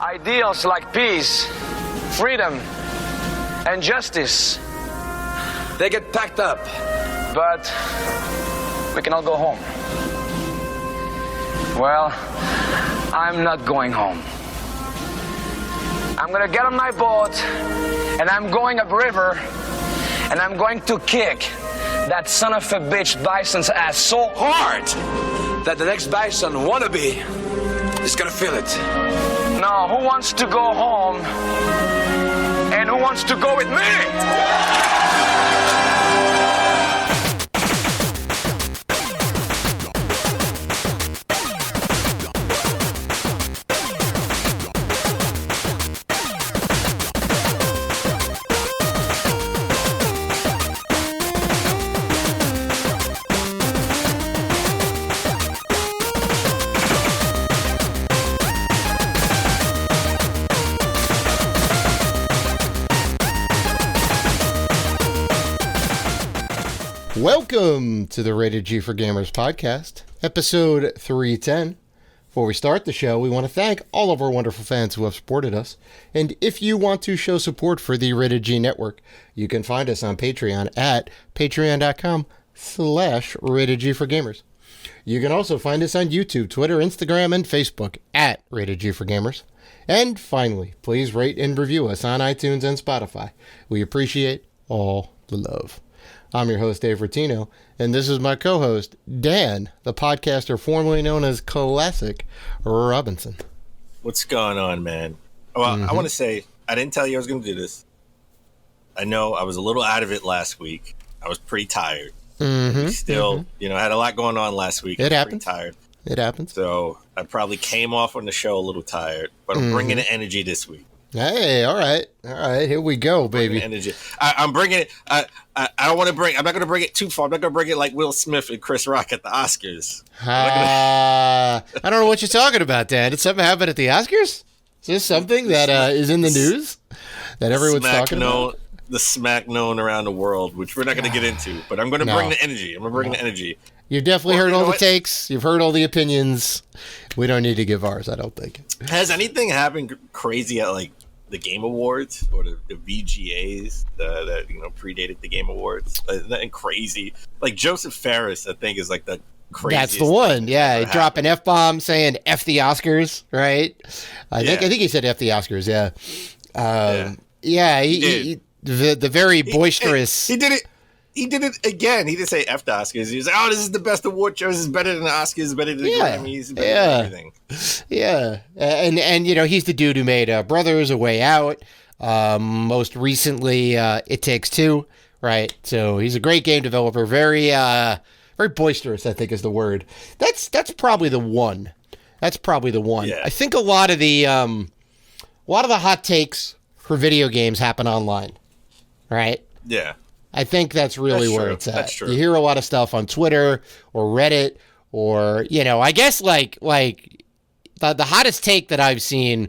Ideals like peace, freedom, and justice, they get packed up, but we can all go home. Well, I'm not going home. I'm gonna get on my boat, and I'm going upriver, and I'm going to kick that son of a bitch Bison's ass so hard that the next Bison wannabe is gonna feel it. Now, who wants to go home, and who wants to go with me? Welcome to the Rated G for Gamers podcast, episode 310. Before we start the show, we want to thank all of our wonderful fans who have supported us. And if you want to show support for the Rated G network, you can find us on Patreon at patreon.com/Rated G for Gamers. You can also find us on YouTube, Twitter, Instagram, and Facebook at Rated G for Gamers. And finally, please rate and review us on iTunes and Spotify. We appreciate all the love. I'm your host, Dave Rotino, and this is my co-host, Dan, the podcaster formerly known as Classic Robinson. What's going on, man? Well, I want to say, I didn't tell you I was going to do this. I know I was a little out of it last week. I was pretty tired. Still, you know, I had a lot going on last week. It happens. Pretty tired. It happens. So I probably came off on the show a little tired, but I'm bringing the energy this week. Hey, all right, here we go, baby. Energy. I'm bringing it. I don't want to bring. I'm not going to bring it too far. I'm not going to bring it like Will Smith and Chris Rock at the Oscars. I don't know what you're talking about, Dan. Did something happen at the Oscars? Is this something that is in the news that everyone's talking about? The smack known around the world, which we're not going to get into. But I'm going to bring the energy. I'm going to bring the energy. You've definitely heard all the takes. You've heard all the opinions. We don't need to give ours, I don't think. Has anything happened crazy at like the Game Awards or the VGAs that predated the Game Awards? Nothing crazy. Like Joseph Ferris, I think, is like the craziest. That's the one. Yeah, drop an F-bomb saying F the Oscars, right? I think he said F the Oscars. Yeah. He the very boisterous. He did it. He did it again. He didn't say F the Oscars. He was like, "Oh, this is the best award show. This is better than the Oscars. Better than the Grammys. Better than everything." Yeah, and he's the dude who made Brothers, A Way Out. Most recently, It Takes Two. Right. So he's a great game developer. Very boisterous, I think, is the word. That's probably the one. Yeah. I think a lot of the hot takes for video games happen online. Right. Yeah. I think that's really where it's at. That's true. You hear a lot of stuff on Twitter or Reddit or, I guess like the hottest take that I've seen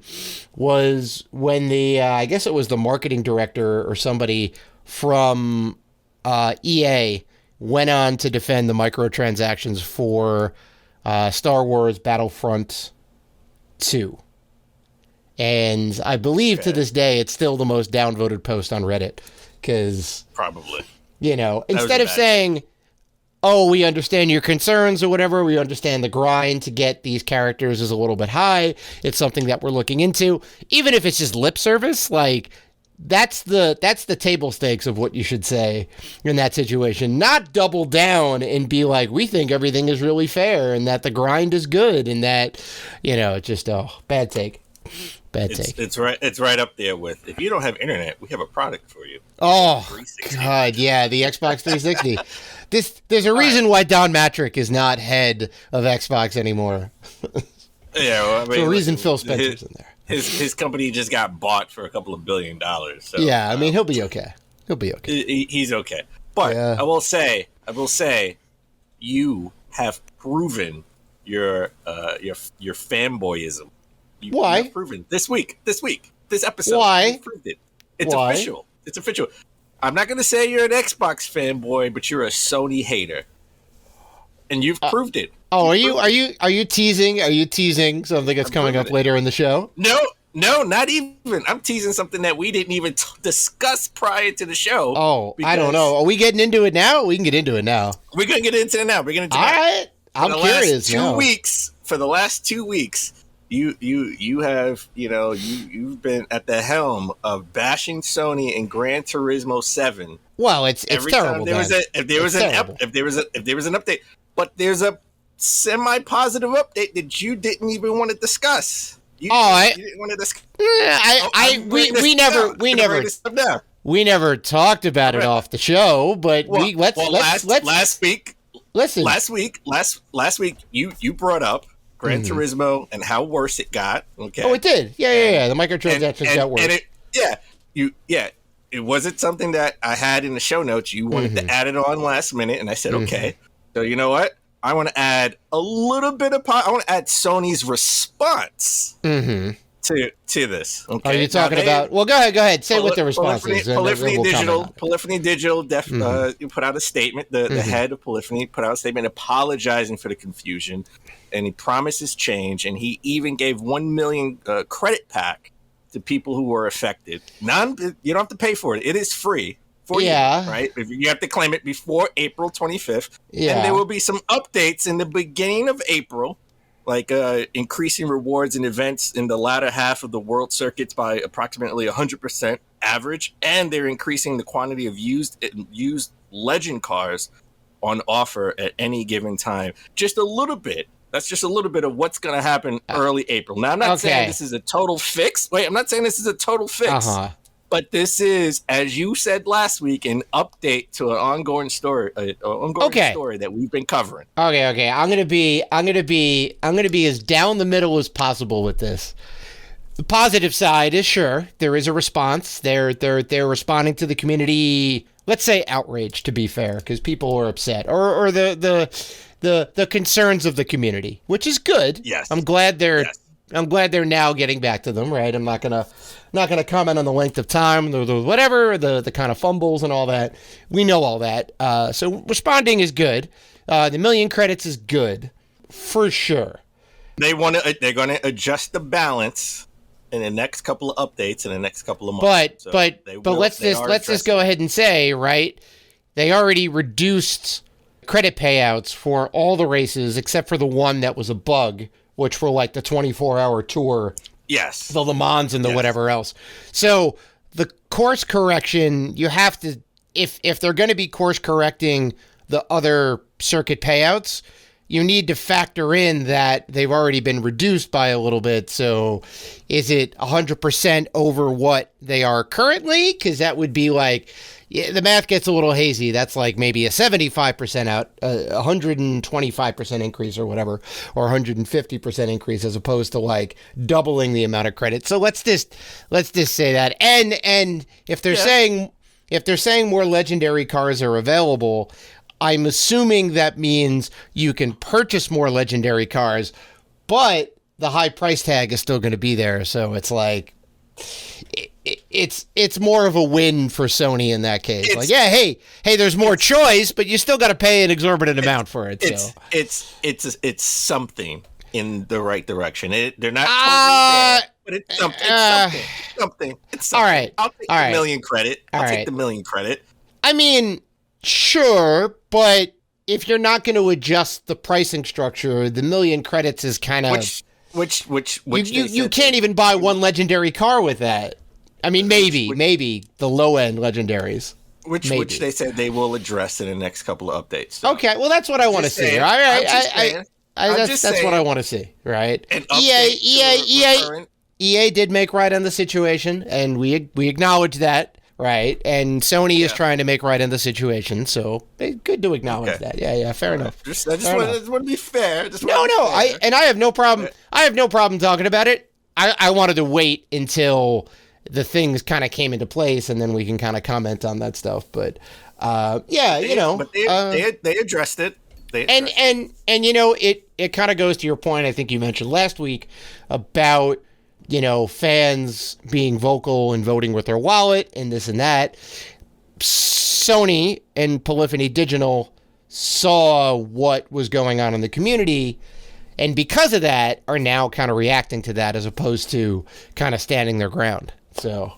was when I guess it was the marketing director or somebody from EA went on to defend the microtransactions for Star Wars Battlefront 2. And I believe to this day it's still the most downvoted post on Reddit. Because probably, instead of saying, "Oh, we understand your concerns" or whatever, we understand the grind to get these characters is a little bit high. It's something that we're looking into, even if it's just lip service. Like that's the table stakes of what you should say in that situation. Not double down and be like, "We think everything is really fair and that the grind is good," and that just bad take. It's right up there with, if you don't have internet, we have a product for you. Oh, God, yeah, the Xbox 360. There's a reason why Don Matrick is not head of Xbox anymore. Yeah, well, I mean, there's a reason Phil Spencer's in there. His company just got bought for a couple of $1 billion. So, yeah, I mean, he'll be okay. He's okay. But I will say, you have proven your fanboyism. Why? You've proven this week, this episode. Why? You've proved it. It's official. It's official. I'm not going to say you're an Xbox fanboy, but you're a Sony hater, and you've proved it. Oh, are you teasing? Are you teasing something that's coming up later in the show? No, No, not even. I'm teasing something that we didn't even discuss prior to the show. Oh, I don't know. Are we getting into it now? We can get into it now. We're gonna get into it now. We're gonna. All right. I'm curious. For the last 2 weeks, you have you've been at the helm of bashing Sony and Gran Turismo 7. Well, it's terrible. If there was an update, but there's a semi-positive update that you didn't even want to discuss. You didn't want to discuss. We never talked about it off the show, but last week. Listen, last week you brought up Gran Turismo and how worse it got. Okay. Oh, it did. Yeah. The microtransactions got worse. It wasn't something that I had in the show notes. You wanted to add it on last minute, and I said, okay. So you know what? I want to add a little bit of. I want to add Sony's response to this. Okay. Are you talking about? Well, go ahead. Say what the response is. Polyphony Digital put out a statement. The head of Polyphony put out a statement apologizing for the confusion, and he promises change. And he even gave 1 million credit pack to people who were affected. You don't have to pay for it. It is free. You, right? You have to claim it before April 25th. Yeah. And there will be some updates in the beginning of April, like increasing rewards and events in the latter half of the world circuits by approximately 100% average. And they're increasing the quantity of used legend cars on offer at any given time. Just a little bit. That's just a little bit of what's going to happen early April. Now, I'm not saying this is a total fix. I'm not saying this is a total fix. But this is, as you said last week, an update to an ongoing story, story that we've been covering. Okay. I'm gonna be as down the middle as possible with this. The positive side is sure there is a response. They're responding to the community. Let's say outrage, to be fair, because people are upset, or the concerns of the community, which is good. Yes, I'm glad they're now getting back to them. Right, I'm not gonna comment on the length of time, the kind of fumbles and all that. We know all that. So responding is good. The million credits is good for sure. They're going to adjust the balance in the next couple of updates in the next couple of months. But let's just go ahead and say, right, they already reduced credit payouts for all the races except for the one that was a bug, which were like the 24-hour tour. Yes. The Le Mans and the whatever else. So the course correction, you have to, if they're going to be course correcting the other circuit payouts, you need to factor in that they've already been reduced by a little bit. So is it 100% over what they are currently? Because that would be like, the math gets a little hazy. That's like maybe a 75% out, 125% increase or whatever, or 150% increase as opposed to like doubling the amount of credit. So let's just say that. And if they're saying more legendary cars are available, I'm assuming that means you can purchase more legendary cars, but the high price tag is still going to be there. So it's like, it's more of a win for Sony in that case. Like, hey, there's more choice, but you still got to pay an exorbitant amount for it. It's something in the right direction. They're not totally there, but it's something. It's something. All right. I'll take the million credit. I'll take the million credit. I mean, sure, but if you're not going to adjust the pricing structure, the million credits is kind of which you can't even buy one legendary car with that. I mean, maybe the low end legendaries. Which they said they will address in the next couple of updates. So. Okay, well that's what I want to see. All right, that's what I want to see. Right? EA did make right on the situation, and we acknowledge that. Right, and Sony is trying to make right in the situation, so it's good to acknowledge that. Yeah, fair enough. I just want to be fair. I have no problem. I have no problem talking about it. I wanted to wait until the things kind of came into place, and then we can kind of comment on that stuff. But but they addressed it. And you know, it kind of goes to your point. I think you mentioned last week about, you know, fans being vocal and voting with their wallet and this and that. Sony and Polyphony Digital saw what was going on in the community and because of that, are now kind of reacting to that as opposed to kind of standing their ground. So,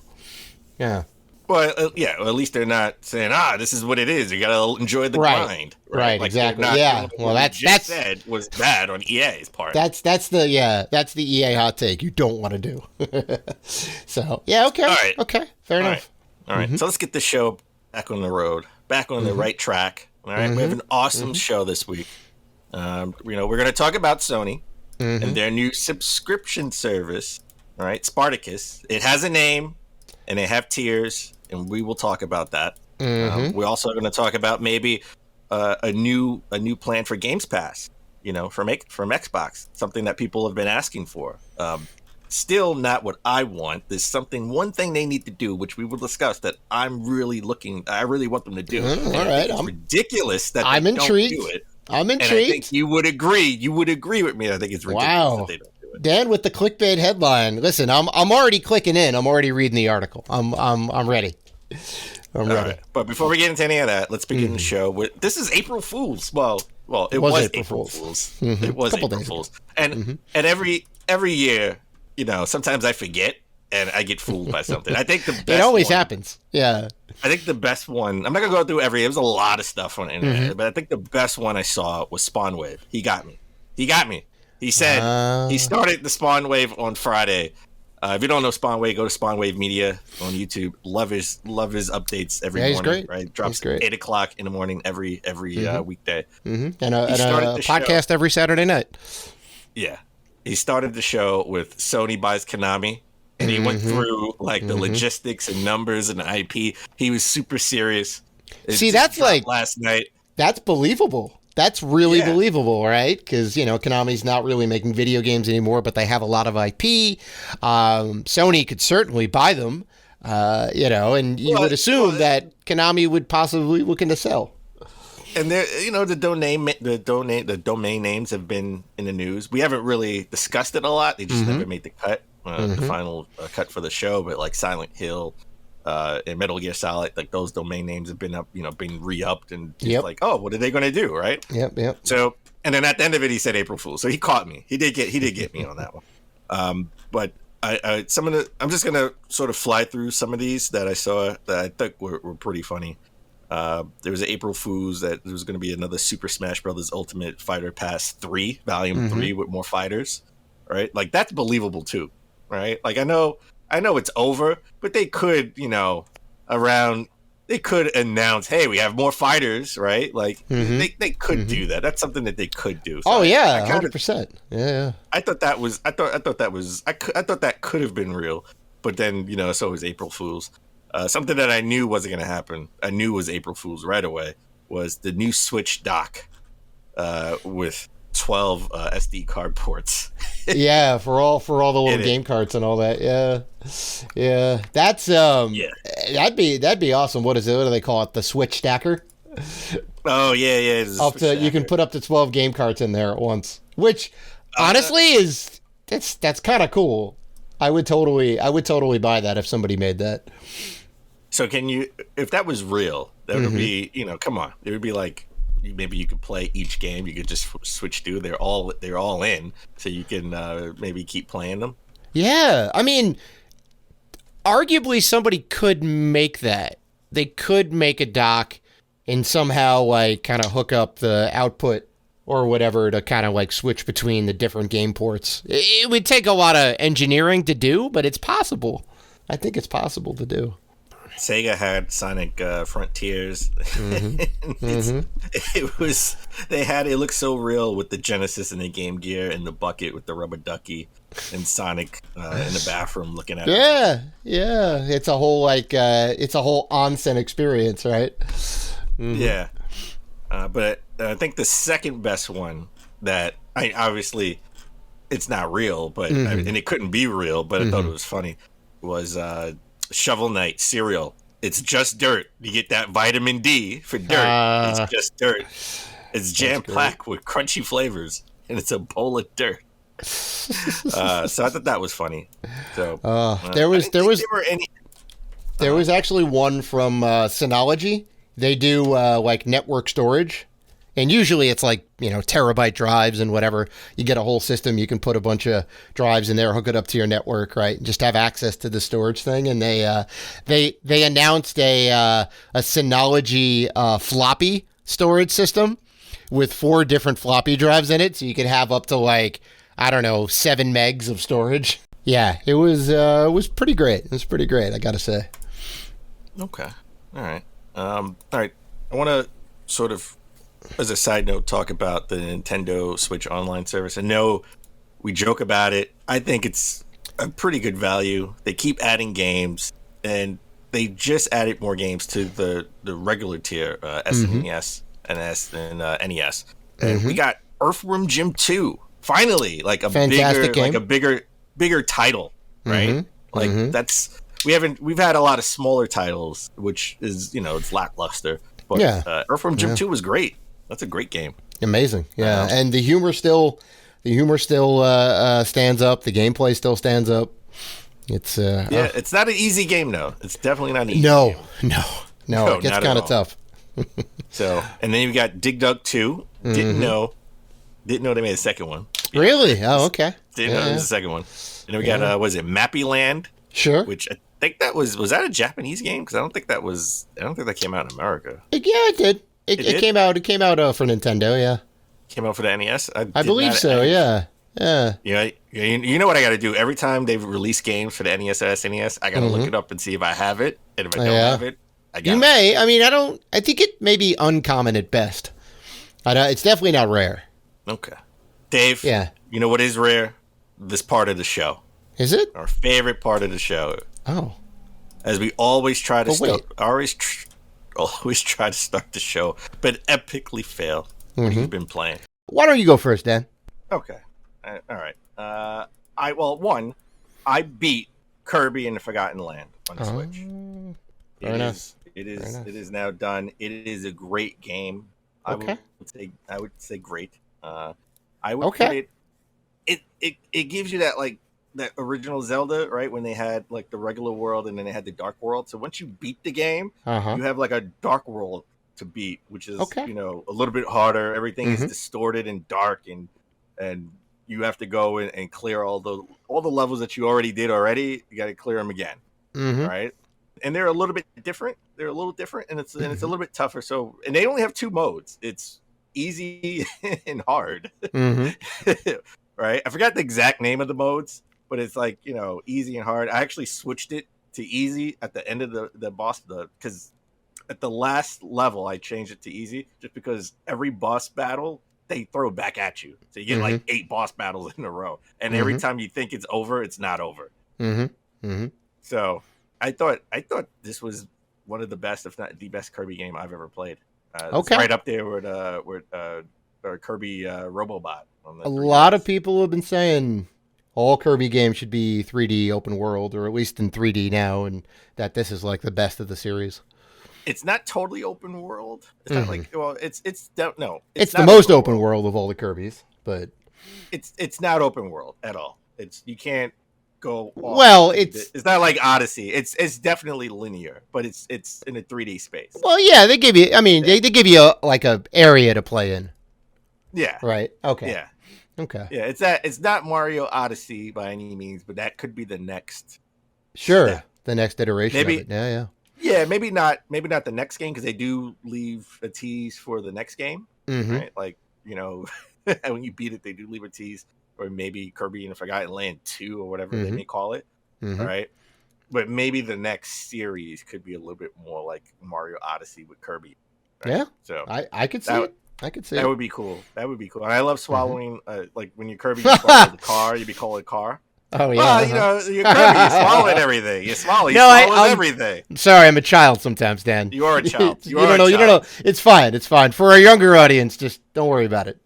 yeah. Well, yeah. Well, at least they're not saying, this is what it is. You got to enjoy the grind. Right. Like Exactly. Yeah. Well, that's said was bad on EA's part. That's the EA hot take you don't want to do. So, yeah. Okay. All right. Okay. Fair enough. All right. So let's get the show back on the road, back on the right track. All right. We have an awesome show this week. We're going to talk about Sony and their new subscription service. All right. Spartacus. It has a name and they have tiers, and we will talk about that. We're also going to talk about maybe a new plan for Gamepass, from Xbox, something that people have been asking for. Still not what I want. There's one thing they need to do, which we will discuss, that I really want them to do. All right. It's ridiculous that I'm they intrigued. don't do it. I'm intrigued. And I think you would agree with me. I think it's ridiculous that they don't do it. Dan with the clickbait headline. Listen, I'm already clicking in. I'm already reading the article. I'm ready. I'm ready. Right. But before we get into any of that, let's begin the show with, this is April Fool's. Well, it was April Fool's. It was April Fool's. And every year, sometimes I forget and I get fooled by something. I think the best it always happens. Yeah. I think the best one, I'm not going to go through there was a lot of stuff on the internet, but I think the best one I saw was Spawn Wave. He got me. He said he started the Spawn Wave on Friday. If you don't know Spawn Wave, go to Spawn Wave Media on YouTube. Love his updates every morning. Great. Right, drops 8:00 in the morning every weekday. And a podcast every Saturday night. Yeah, he started the show with Sony buys Konami, and he went through the logistics and numbers and IP. He was super serious. See, that's last night. That's believable. That's really believable, right? Because, Konami's not really making video games anymore, but they have a lot of IP. Sony could certainly buy them, and you would assume that Konami would possibly looking to sell. And there, the domain names have been in the news. We haven't really discussed it a lot. They just never made the cut, the final cut for the show. But like Silent Hill, and Metal Gear Solid, those domain names have been up, been re-upped, and what are they going to do, right? Yep. So, and then at the end of it, he said April Fool. So he caught me. He did get me on that one. But I'm just going to sort of fly through some of these that I saw that I think were pretty funny. There was an April Fool's that there was going to be another Super Smash Brothers Ultimate Fighter Pass 3, Volume 3 with more fighters, right? That's believable too, right? I know it's over, but they could, they could announce, hey, we have more fighters, right? They could do that. That's something that they could do. So 100%. Yeah. I thought that could have been real, but then, so was April Fool's. Something that I knew wasn't going to happen. I knew was April Fool's right away was the new Switch dock, with 12 SD card ports. Yeah, for all the little game carts and all that. Yeah. That's that'd be awesome. What is it? What do they call it? The Switch stacker. Oh yeah. You can put up to 12 game carts in there at once, which honestly that's kind of cool. I would totally buy that if somebody made that. So if that was real, that would be, come on, it would be maybe you could play each game. You could just switch through. They're all in, so you can maybe keep playing them. Yeah, I mean, arguably somebody could make that. They could make a dock and somehow kind of hook up the output or whatever to kind of switch between the different game ports. It would take a lot of engineering to do, but it's possible. I think it's possible to do. Sega had Sonic Frontiers. It looked so real with the Genesis and the Game Gear and the bucket with the rubber ducky and Sonic in the bathroom looking at it. Yeah. It's a whole onsen experience, right? Yeah. But I think the second best one that obviously it's not real, but and it couldn't be real, but I thought it was funny was Shovel Knight cereal. It's just dirt. You get that vitamin D for dirt. It's just dirt. It's jam-packed with crunchy flavors, and it's a bowl of dirt. So I thought that was funny. So there was actually one from Synology. They do network storage, And usually it's like, terabyte drives and whatever. You get a whole system. You can put a bunch of drives in there, hook it up to your network, right? And just have access to the storage thing. And they announced a Synology floppy storage system with 4 different floppy drives in it. So you could have up to 7 megs of storage. Yeah, it was pretty great. It was pretty great, I got to say. Okay. All right. All right. I want to sort of, as a side note, talk about the Nintendo Switch Online service. I know we joke about it. I think it's a pretty good value. They keep adding games, and they just added more games to the regular tier, SNES and NES. And we got Earthworm Jim 2. Finally, like a fantastic game. Like a bigger title, right? We've had a lot of smaller titles, which is, it's lackluster. But Earthworm Jim 2 was great. That's a great game. Amazing. Yeah. And the humor still stands up. The gameplay still stands up. It's it's not an easy game though. It's definitely not an easy game. No, it gets kind of tough. So, and then you got Dig Dug 2. Didn't know they made a second one. Really? Oh, okay. Didn't know there was a second one. And then we got Mappy Land? Sure. Which I think was that a Japanese game? Because I don't think that came out in America. It did. It came out. It came out for Nintendo. Yeah. Came out for the NES. I believe so. Yeah. Yeah. You know what I got to do every time they release games for the NES or SNES? I got to look it up and see if I have it, and if I don't have it, I got it. You may. I mean, I don't. I think it may be uncommon at best. It's definitely not rare. Okay, Dave. Yeah. You know what is rare? This part of the show. Is it our favorite part of the show? Oh. As we always try to always try to start the show, but epically fail. You've been playing. Why don't you go first, Dan? Okay. All right. I beat Kirby and the Forgotten Land on the Switch. It is now done. It is a great game. Okay. I would say great. I would put it gives you that original Zelda, right? When they had like the regular world and then they had the dark world. So once you beat the game, you have like a dark world to beat, which is a little bit harder. Everything is distorted and dark, and you have to go and clear all the levels that you already did. You got to clear them again, right? And they're a little bit different. They're a little different, and it's a little bit tougher. So, and they only have 2 modes. It's easy and hard, right? I forgot the exact name of the modes, but it's like, easy and hard. I actually switched it to easy at the end of the boss, because at the last level I changed it to easy just because every boss battle they throw back at you. So you get like 8 boss battles in a row, and every time you think it's over, it's not over. So I thought this was one of the best, if not the best, Kirby game I've ever played. It's right up there with Kirby Robobot. A lot of people have been saying all Kirby games should be 3D open world, or at least in 3D now, and that this is like the best of the series. It's not totally open world. It's not like, well, it's the most open world of all the Kirbys, but it's not open world at all. You can't go off. Well, it's not like Odyssey. It's definitely linear, but it's in a 3D space. Well, yeah, they give you. I mean, they give you a area to play in. Yeah. Right. Okay. Yeah. Okay. Yeah. It's not Mario Odyssey by any means, but that could be the next. Sure. Step. The next iteration of it. Yeah. Yeah. Maybe not the next game, because they do leave a tease for the next game. Right. Like, when you beat it, they do leave a tease. Or maybe Kirby and the Forgotten Land 2 or whatever they may call it, all right? But maybe the next series could be a little bit more like Mario Odyssey with Kirby. Right? Yeah, so I could see it. I could see that it. would be cool. That would be cool. And I love swallowing, like when you're Kirby, you swallow the car, you'd be called a car. Oh, yeah. Well, you're Kirby, you swallowing everything. You swallow everything. Sorry, I'm a child sometimes, Dan. You are a child. You don't know. It's fine. It's fine. For a younger audience, just don't worry about it.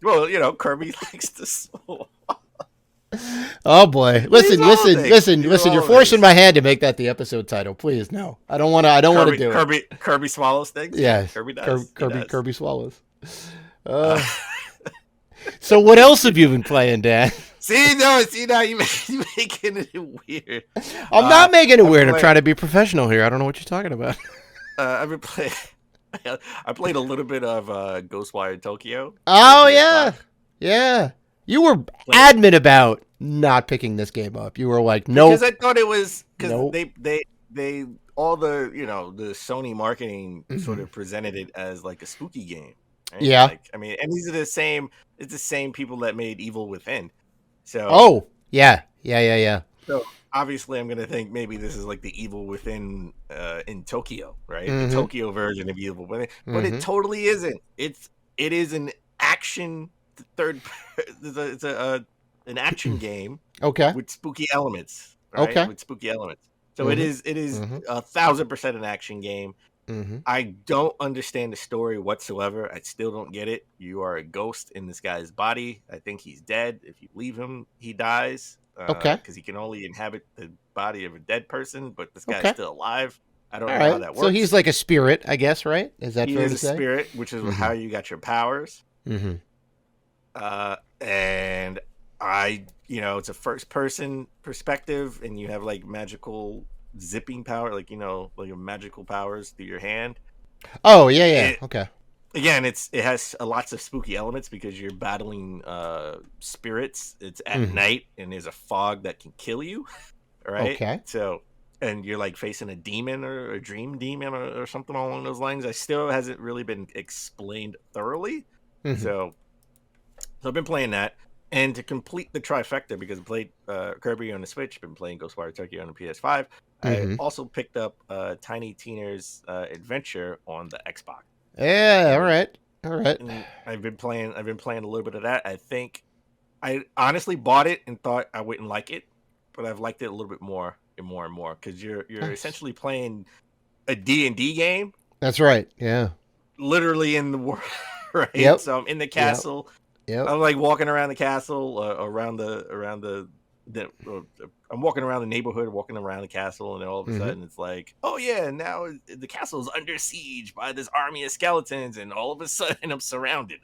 Well, Kirby likes to swallow. Oh, boy. Listen. You're forcing my hand to make that the episode title. Please, no. I don't want to do it. Kirby swallows things? Yeah. Kirby does. Kirby swallows. So what else have you been playing, Dan? See now you're making it weird. I'm not making it weird. I'm trying to be professional here. I don't know what you're talking about. I've been playing I played a little bit of Ghostwire Tokyo. Oh PS5. yeah. You were Like, adamant about not picking this game up. You were like, nope, because I thought it was because nope. they all the the Sony marketing sort Mhm. of presented it as like a spooky game. Right? Yeah. Like, I mean, and these are the same. It's the same people that made Evil Within. So Oh yeah. so obviously, I'm gonna think maybe this is like the Evil Within in Tokyo, right? The Mm-hmm. Tokyo version of Evil Within, but Mm-hmm. it totally isn't. It is an action third. It's an action game Okay. with spooky elements, right? Okay. With spooky elements. So Mhm. it is Mhm. 1,000% an action game. Mm-hmm. I don't understand the story whatsoever. I still don't get it. You are a ghost in this guy's body. I think he's dead. If you leave him, he dies. Okay. Because he can only inhabit the body of a dead person, but this guy's Okay. still alive. I don't All know how right. that works. So he's like a spirit, I guess, right? Is that he fair is to a say? spirit, which is Mhm. how you got your powers. Mm-hmm. And it's a first person perspective, and you have like magical zipping power, like like magical powers through your hand. Oh yeah. Okay. Again, it has lots of spooky elements because you're battling spirits. It's at night, and there's a fog that can kill you. Right? Okay. So, and you're like facing a demon or a dream demon or something along those lines. I still hasn't really been explained thoroughly. Mhm. So I've been playing that, and to complete the trifecta, because I played Kirby on the Switch, been playing Ghostwire Tokyo on the PS5. I also picked up Tiny Tina's Adventure on the Xbox. Yeah. All right. And I've been playing a little bit of that. I think I honestly bought it and thought I wouldn't like it, but I've liked it a little bit more and more because you're Nice. essentially playing a D&D game, That's right. Yeah. literally in the world, right? Yep. So I'm in the castle. Yep. I'm like walking around the castle, I'm walking around the neighborhood, walking around the castle, and then all of a sudden it's like, oh yeah, now the castle is under siege by this army of skeletons, and all of a sudden I'm surrounded,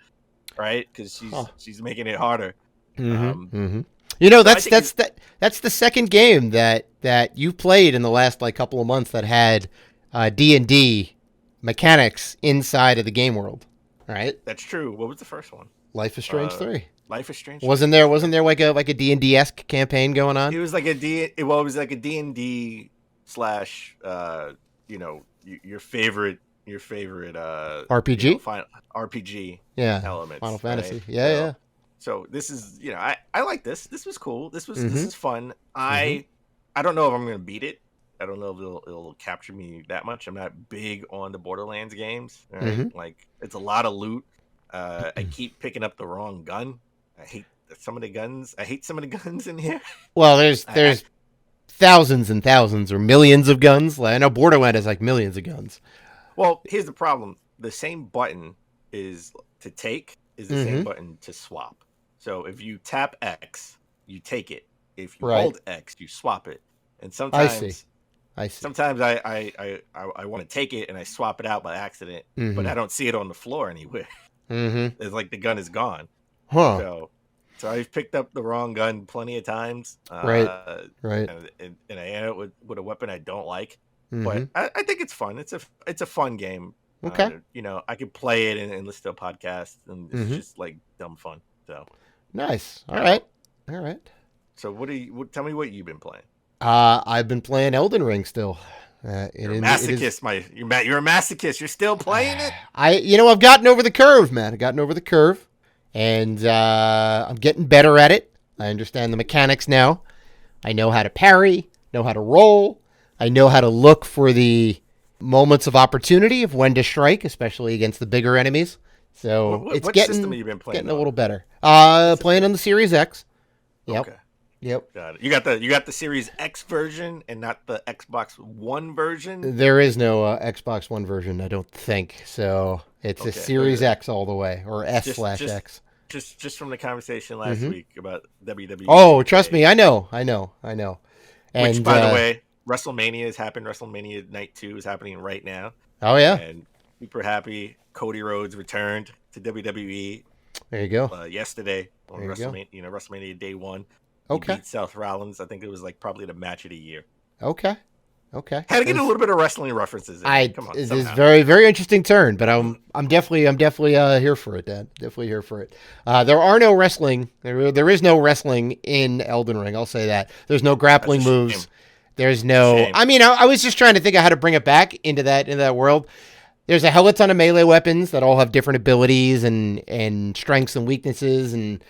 right? Because she's making it harder. You know, that's the second game that you've played in the last like couple of months that had D&D mechanics inside of the game world, right? That's true. What was the first one? Life is Strange 3. Life is Strange. Wasn't there like a D&D-esque campaign going on? It was like it was like a D&D slash your favorite RPG? RPG elements. Final Fantasy. Right? Yeah. So this is, I like this. This was cool. This is fun. I don't know if I'm going to beat it. I don't know if it'll capture me that much. I'm not big on the Borderlands games. Right? Like, it's a lot of loot. I keep picking up the wrong gun. I hate some of the guns. In here. Well, there's thousands and thousands or millions of guns. I know Borderlands has like millions of guns. Well, here's the problem. The same button is the same button to swap. So if you tap X, you take it. If you hold X, you swap it. And sometimes I see. Sometimes I want to take it and I swap it out by accident, but I don't see it on the floor anywhere. It's like the gun is gone. Huh. So I've picked up the wrong gun plenty of times. Right. And I end up with a weapon I don't like. But I think it's fun. It's a fun game. Okay. I could play it and listen to a podcast, and it's just like dumb fun. So nice. All right. So tell me what you've been playing. I've been playing Elden Ring still. You're a masochist, you're a masochist. You're still playing it? I've gotten over the curve, man. I've gotten over the curve, and I'm getting better at it. I understand the mechanics now. I know how to parry, know how to roll. I know how to look for the moments of opportunity of when to strike, especially against the bigger enemies. So what system have you been playing? Getting a little better. Playing on the Series X. Yep. Okay. Yep. Got it. You got the Series X version and not the Xbox One version? There is no Xbox One version, I don't think. So it's a Series X all the way, or S/X. Just from the conversation last week about WWE. Oh, trust me, I know. And, which, by the way, WrestleMania has happened. WrestleMania Night 2 is happening right now. Oh, yeah. And super happy. Cody Rhodes returned to WWE. There you go. Yesterday on WrestleMania, WrestleMania Day 1. He beat Seth Rollins. I think it was like probably the match of the year. Okay. Okay. Had to get a little bit of wrestling references in. Come on, It is somehow. very, very interesting turn, but I'm definitely here for it, Dad. Definitely here for it. There are no wrestling. There is no wrestling in Elden Ring. I'll say that. There's no grappling That's a moves. shame. There's no. Shame. I mean, I was just trying to think of how to bring it back into that world. There's a hell of a ton of melee weapons that all have different abilities and strengths and weaknesses, and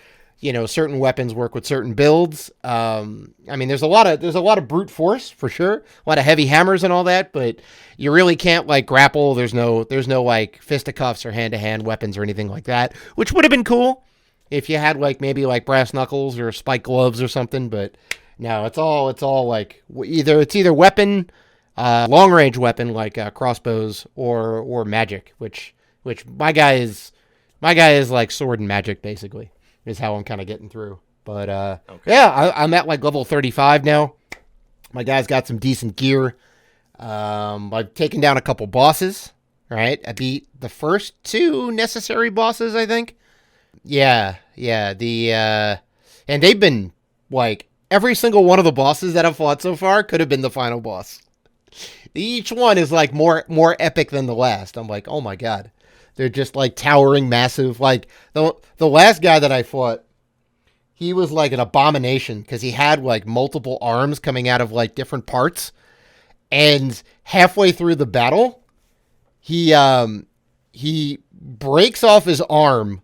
certain weapons work with certain builds. I mean, there's a lot of brute force for sure, a lot of heavy hammers and all that, but you really can't like grapple. There's no like fisticuffs or hand-to-hand weapons or anything like that, which would have been cool if you had like maybe like brass knuckles or spike gloves or something. But no, it's all like either weapon, long range weapon like crossbows or magic, which my guy is like sword and magic basically. Is how I'm kind of getting through. But, yeah, I'm at like level 35 now. My guy's got some decent gear. I've taken down a couple bosses, right? I beat the first 2 necessary bosses, I think. Yeah. And they've been, like, every single one of the bosses that I've fought so far could have been the final boss. Each one is, like, more epic than the last. I'm like, oh my God. They're just like towering, massive. Like the last guy that I fought, he was like an abomination because he had like multiple arms coming out of like different parts. And halfway through the battle, he breaks off his arm,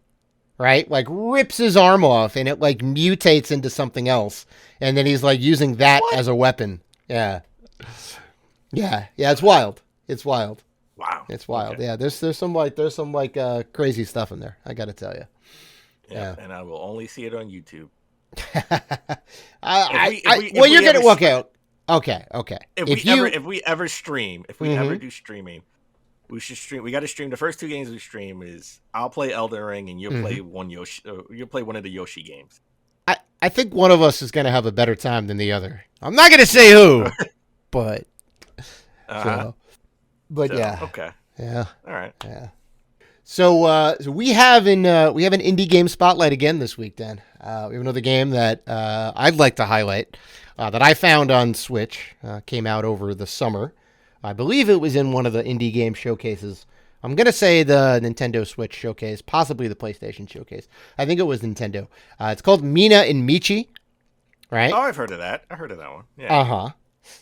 right? Like rips his arm off, and it like mutates into something else. And then he's like using that as a weapon. Yeah. It's wild. Wow, it's wild. Okay. Yeah, there's some crazy stuff in there. I got to tell you. Yeah, and I will only see it on YouTube. Okay. If we ever stream, if we Mm-hmm. ever do streaming, we should stream. We got to stream. The first 2 games we stream is I'll play Elden Ring and you'll play one Yoshi. You'll play one of the Yoshi games. I think one of us is going to have a better time than the other. I'm not going to say who, but. Yeah. Okay. Yeah. All right. Yeah. So we have an indie game spotlight again this week, Dan. We have another game that I'd like to highlight that I found on Switch. Came out over the summer. I believe it was in one of the indie game showcases. I'm going to say the Nintendo Switch showcase, possibly the PlayStation showcase. I think it was Nintendo. It's called Mina and Michi, right? Oh, I've heard of that. I heard of that one. Yeah. Uh-huh.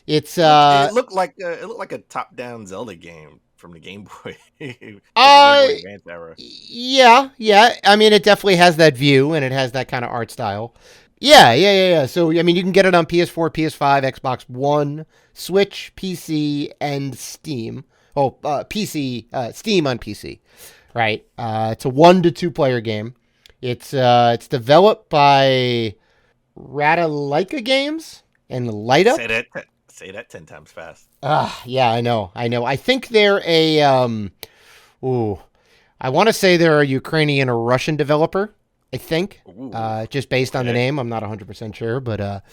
It's it looked like a top-down Zelda game from the Game Boy. Game Boy Advance era. Yeah. I mean, it definitely has that view and it has that kind of art style. Yeah. So, I mean, you can get it on PS4, PS5, Xbox One, Switch, PC, and Steam. Oh, Steam on PC, right? It's a 1 to 2 player game. It's developed by Ratalaika Games and Light Up. Say that 10 times fast. Yeah, I know. I think they're I want to say they're a Ukrainian or Russian developer, I think. Just based on the name. I'm not 100% sure, but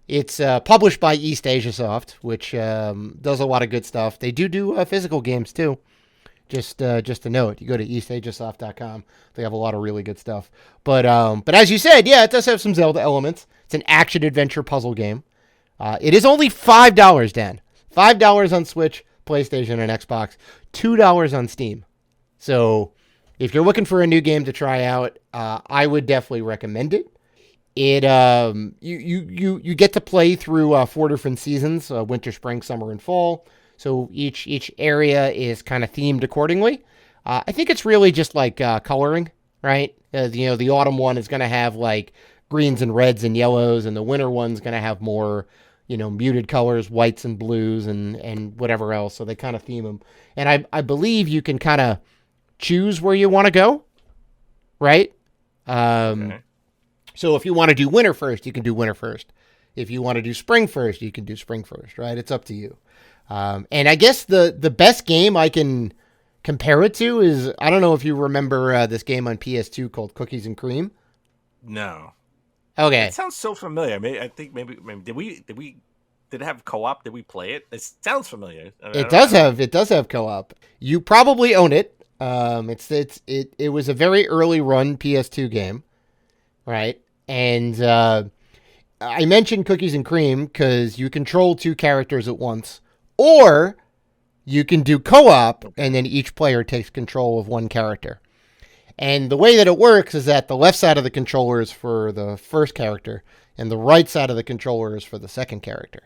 it's published by East Asia Soft, which does a lot of good stuff. They do physical games too. Just to note, you go to eastasiasoft.com. They have a lot of really good stuff. But as you said, yeah, it does have some Zelda elements. It's an action adventure puzzle game. It is only $5, Dan. $5 on Switch, PlayStation, and Xbox. $2 on Steam. So if you're looking for a new game to try out, I would definitely recommend it. It you get to play through 4 different seasons: winter, spring, summer, and fall. So each area is kind of themed accordingly. I think it's really just like coloring, right? The autumn one is going to have like greens and reds and yellows, and the winter one's going to have more, muted colors, whites and blues and whatever else. So they kind of theme them. And I believe you can kind of choose where you want to go, right? Okay. So if you want to do winter first, you can do winter first. If you want to do spring first, you can do spring first, right? It's up to you. And I guess the best game I can compare it to is, I don't know if you remember this game on PS2 called Cookies and Cream. No. Okay. It sounds so familiar. I think maybe did it have co-op? Did we play it? It sounds familiar. It does have co-op. You probably own it. It was a very early run PS2 game, right? And I mentioned Cookies and Cream because you control 2 characters at once, Or you can do co-op, and then each player takes control of one character. And the way that it works is that the left side of the controller is for the first character, and the right side of the controller is for the second character.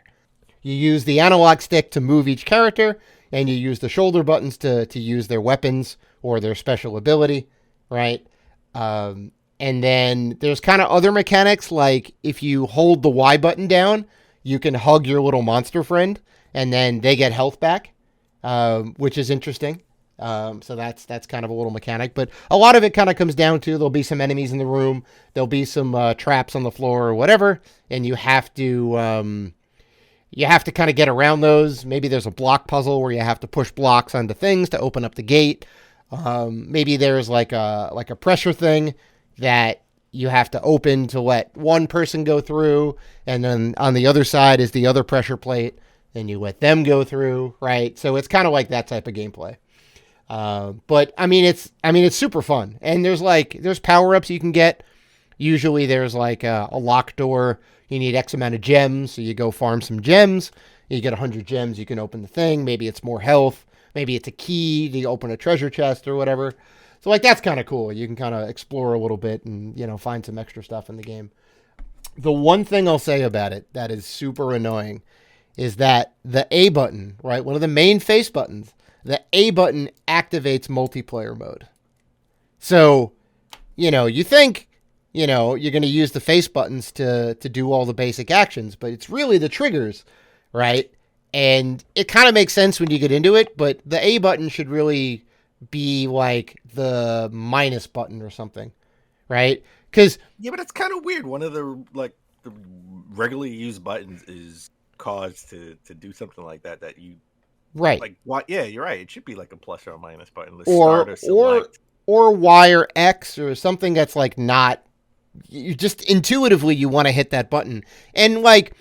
You use the analog stick to move each character, and you use the shoulder buttons to use their weapons or their special ability, right? And then there's kind of other mechanics, like if you hold the Y button down, you can hug your little monster friend, and then they get health back, which is interesting. So that's kind of a little mechanic, but a lot of it kind of comes down to there'll be some enemies in the room, there'll be some traps on the floor or whatever, and you have to kind of get around those. Maybe there's a block puzzle where you have to push blocks onto things to open up the gate. Maybe there's like a pressure thing that you have to open to let one person go through, and then on the other side is the other pressure plate, and you let them go through, right? So it's kind of like that type of gameplay. But I mean, it's super fun, and there's power-ups you can get. Usually there's like a locked door. You need X amount of gems, so you go farm some gems. You get 100 gems, you can open the thing. Maybe it's more health. Maybe it's a key to open a treasure chest or whatever. So like that's kind of cool. You can kind of explore a little bit and find some extra stuff in the game. The one thing I'll say about it that is super annoying is that the A button, right, one of the main face buttons, the A button activates multiplayer mode. So, you think, you're going to use the face buttons to do all the basic actions, but it's really the triggers, right? And it kind of makes sense when you get into it, but the A button should really be like the minus button or something, right? Because but it's kind of weird. One of the regularly used buttons is caused to do something like that you right. Like what? Yeah, you're right. It should be like a plus or a minus button. Or Y or X or something that's like not. You just intuitively you want to hit that button, and like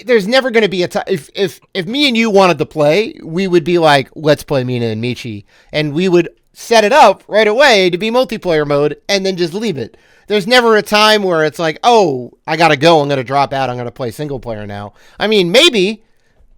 there's never going to be a time if me and you wanted to play, we would be like, let's play Mina and Michi, and we would set it up right away to be multiplayer mode and then just leave it. There's never a time where it's like, oh, I gotta go, I'm gonna drop out, I'm gonna play single player now. I mean, maybe,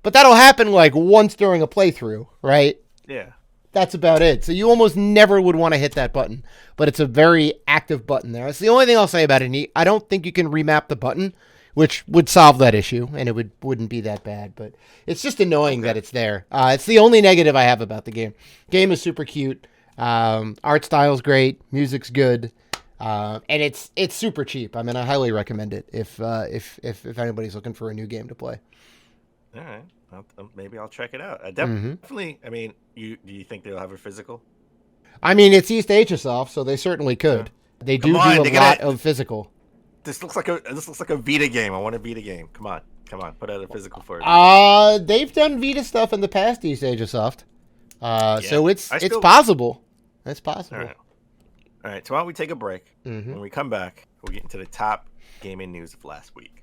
but that'll happen like once during a playthrough, right? Yeah. That's about it. So you almost never would want to hit that button, but it's a very active button there. That's the only thing I'll say about it. I don't think you can remap the button, which would solve that issue, and it wouldn't be that bad. But it's just annoying that it's there. It's the only negative I have about the game. Game is super cute. Art style's great. Music's good. And it's super cheap. I mean, I highly recommend it if anybody's looking for a new game to play. All right. Maybe I'll check it out. Definitely. I mean, do you think they'll have a physical? I mean, it's East Asia so they certainly could. Yeah. They do a lot of physical. This looks like a Vita game. I want a Vita game. Come on, put out a physical for it. They've done Vita stuff in the past, East Asia Soft. So it's possible. It's possible. All right. So why don't we take a break? When we come back, we'll get into the top gaming news of last week.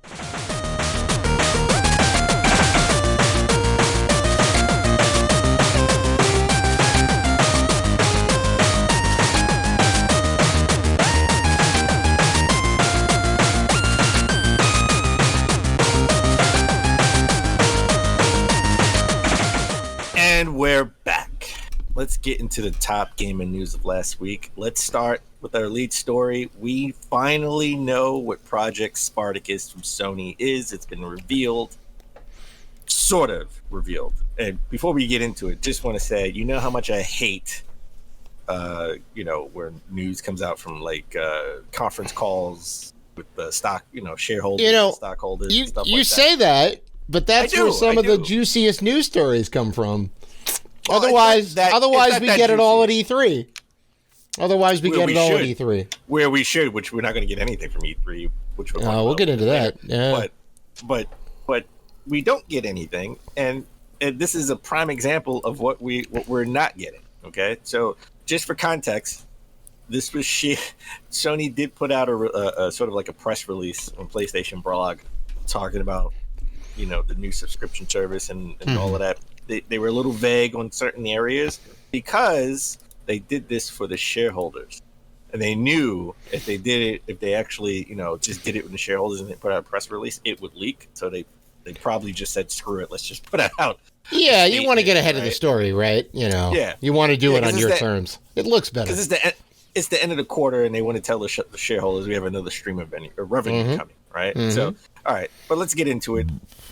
And we're back. Let's get into the top gaming news of last week. Let's start with our lead story. We finally know what Project Spartacus from Sony is. It's been revealed. Sort of revealed. And before we get into it, just want to say, how how much I hate, where news comes out from like conference calls with the stock, shareholders, stockholders. You stuff like say that, but that's where some of the juiciest news stories come from. Well, otherwise we get it all at E3. Otherwise, we get it all at E3. Where we should, which we're not going to get anything from E3. Which we'll get into that. Yeah. But we don't get anything, and this is a prime example of what we're not getting. Okay, so just for context, this was Sony did put out a sort of like a press release on PlayStation blog talking about the new subscription service and all of that. They were a little vague on certain areas because they did this for the shareholders, and they knew if they actually just did it with the shareholders and they put out a press release, it would leak. So they They probably just said, screw it, let's just put it out. Yeah, you want to get ahead of the story, right? Yeah. You want to do it on your terms. It looks better. Because it's the end of the quarter, and they want to tell the shareholders we have another stream of revenue coming, right? So, all right, but let's get into it.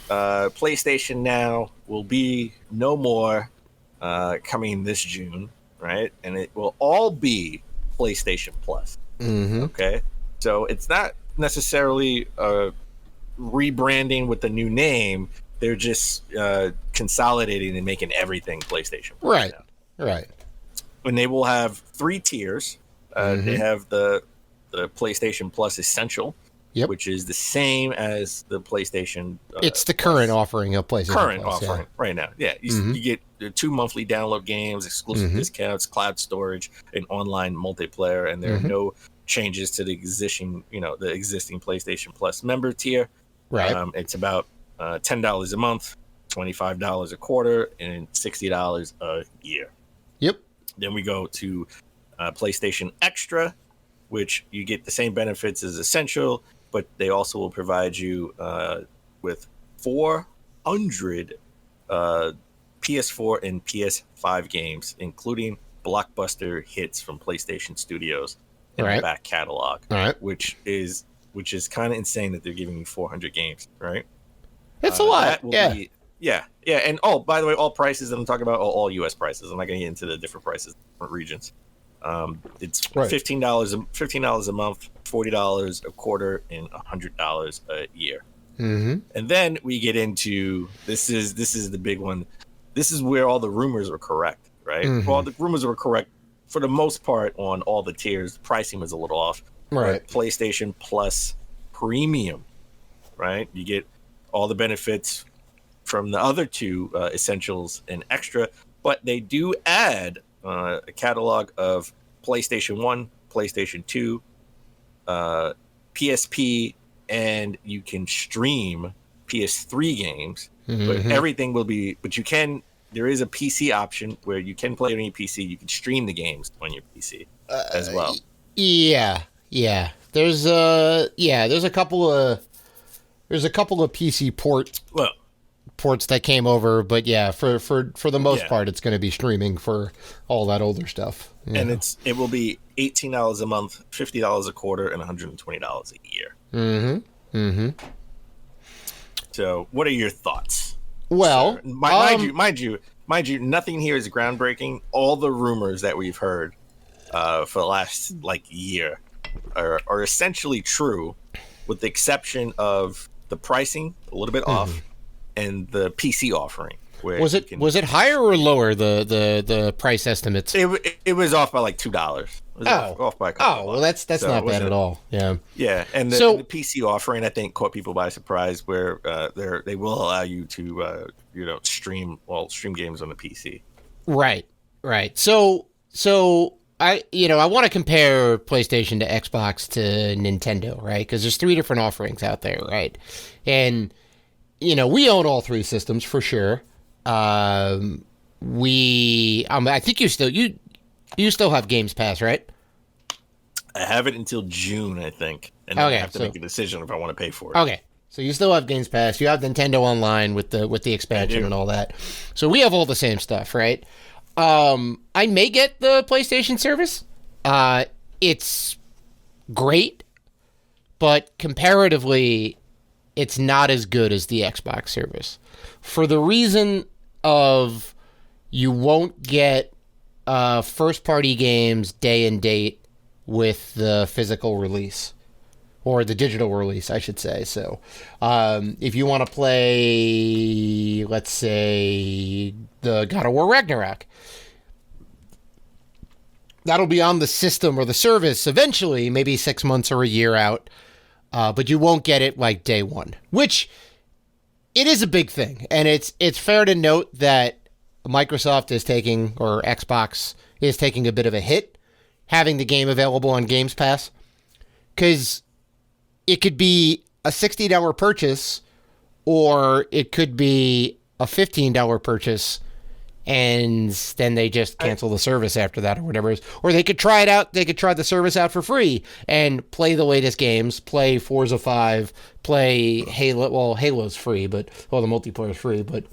PlayStation Now will be no more coming this June, right? And it will all be PlayStation Plus. Okay, so it's not necessarily rebranding with the new name. They're just consolidating and making everything PlayStation Plus. Right. And they will have 3 tiers. They have the PlayStation Plus Essential, which is the same as the PlayStation. It's the current offering of PlayStation Plus, right now. Yeah, you get 2 monthly download games, exclusive discounts, cloud storage, and online multiplayer, and there are no changes to the existing PlayStation Plus member tier. Right. It's about $10 a month, $25 a quarter, and $60 a year. Yep. Then we go to PlayStation Extra, which you get the same benefits as Essential, but they also will provide you with 400 PS4 and PS5 games, including blockbuster hits from PlayStation Studios in the back catalog, which is kind of insane that they're giving you 400 games, right? It's a lot. Yeah. And by the way, all prices that I'm talking about are all U.S. prices. I'm not going to get into the different prices, different regions. It's $15 a month, $40 a quarter, and $100 a year. And then we get into this is the big one. This is where all the rumors are correct, right? Well, the rumors were correct for the most part on all the tiers. The pricing was a little off. Right. PlayStation Plus Premium, right? You get all the benefits from the other 2 Essentials and Extra, but they do add a catalog of PlayStation 1, PlayStation 2, PSP, and you can stream PS3 games. But everything will be, there is a PC option where you can play on your PC. You can stream the games on your PC as well. Yeah. There's a couple of PC ports that came over, but for the most part, it's going to be streaming for all that older stuff. And it will be $18 a month, $50 a quarter, and $120 a year. So, what are your thoughts? Well, mind you, nothing here is groundbreaking. All the rumors that we've heard for the last year are essentially true, with the exception of the pricing a little bit off and the PC offering. Where was it higher or lower, the price estimates? It was off by $2. Off by a couple. Well, that's not bad at all. Yeah, and the PC offering, I think, caught people by surprise, where they will allow you to stream games on the PC. Right. So I want to compare PlayStation to Xbox to Nintendo, right? Because there's 3 different offerings out there, right? And we own all 3 systems for sure. I think you still have Games Pass, right? I have it until June, I think, and then I have to make a decision if I want to pay for it. Okay, so you still have Games Pass. You have Nintendo Online with the expansion and all that. So we have all the same stuff, right? I may get the PlayStation service. It's great, but comparatively, it's not as good as the Xbox service, for the reason of you won't get first-party games day and date with the physical release, or the digital release, I should say. So if you want to play, let's say, the God of War Ragnarok, that'll be on the system or the service eventually, maybe 6 months or a year out, but you won't get it day one, which it is a big thing. And it's fair to note that Microsoft is taking, or Xbox is taking, a bit of a hit having the game available on Games Pass, because it could be a $60 purchase, or it could be a $15 purchase, and then they just cancel the service after that or whatever it is. Or they could try it out. They could try the service out for free and play the latest games, play Forza 5, play Halo. Well, Halo's free, the multiplayer's free, but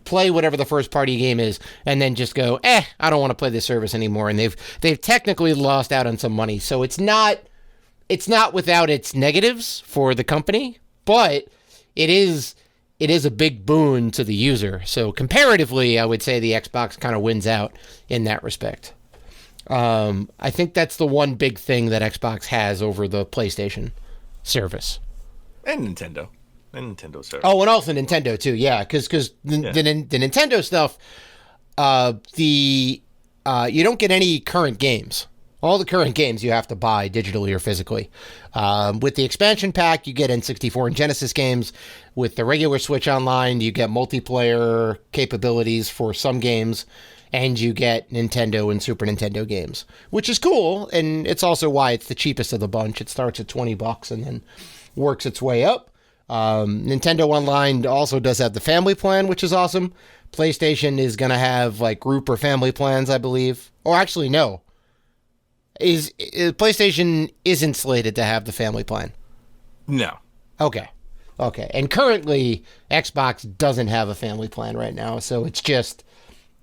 play whatever the first party game is, and then just go, I don't want to play this service anymore. And they've technically lost out on some money. So it's not without its negatives for the company, but it is a big boon to the user. So comparatively, I would say the Xbox kind of wins out in that respect. I think that's the one big thing that Xbox has over the PlayStation service. And Nintendo. And Nintendo service. Oh, and also Nintendo too, yeah. Because the Nintendo stuff, you don't get any current games. All the current games you have to buy digitally or physically. With the expansion pack, you get N64 and Genesis games. With the regular Switch Online, you get multiplayer capabilities for some games, and you get Nintendo and Super Nintendo games, which is cool, and it's also why it's the cheapest of the bunch. It starts at $20 and then works its way up. Nintendo Online also does have the family plan, which is awesome. PlayStation is going to have like group or family plans, I believe. Or actually, no. PlayStation isn't slated to have the family plan? No. Okay. And currently, Xbox doesn't have a family plan right now, so it's just,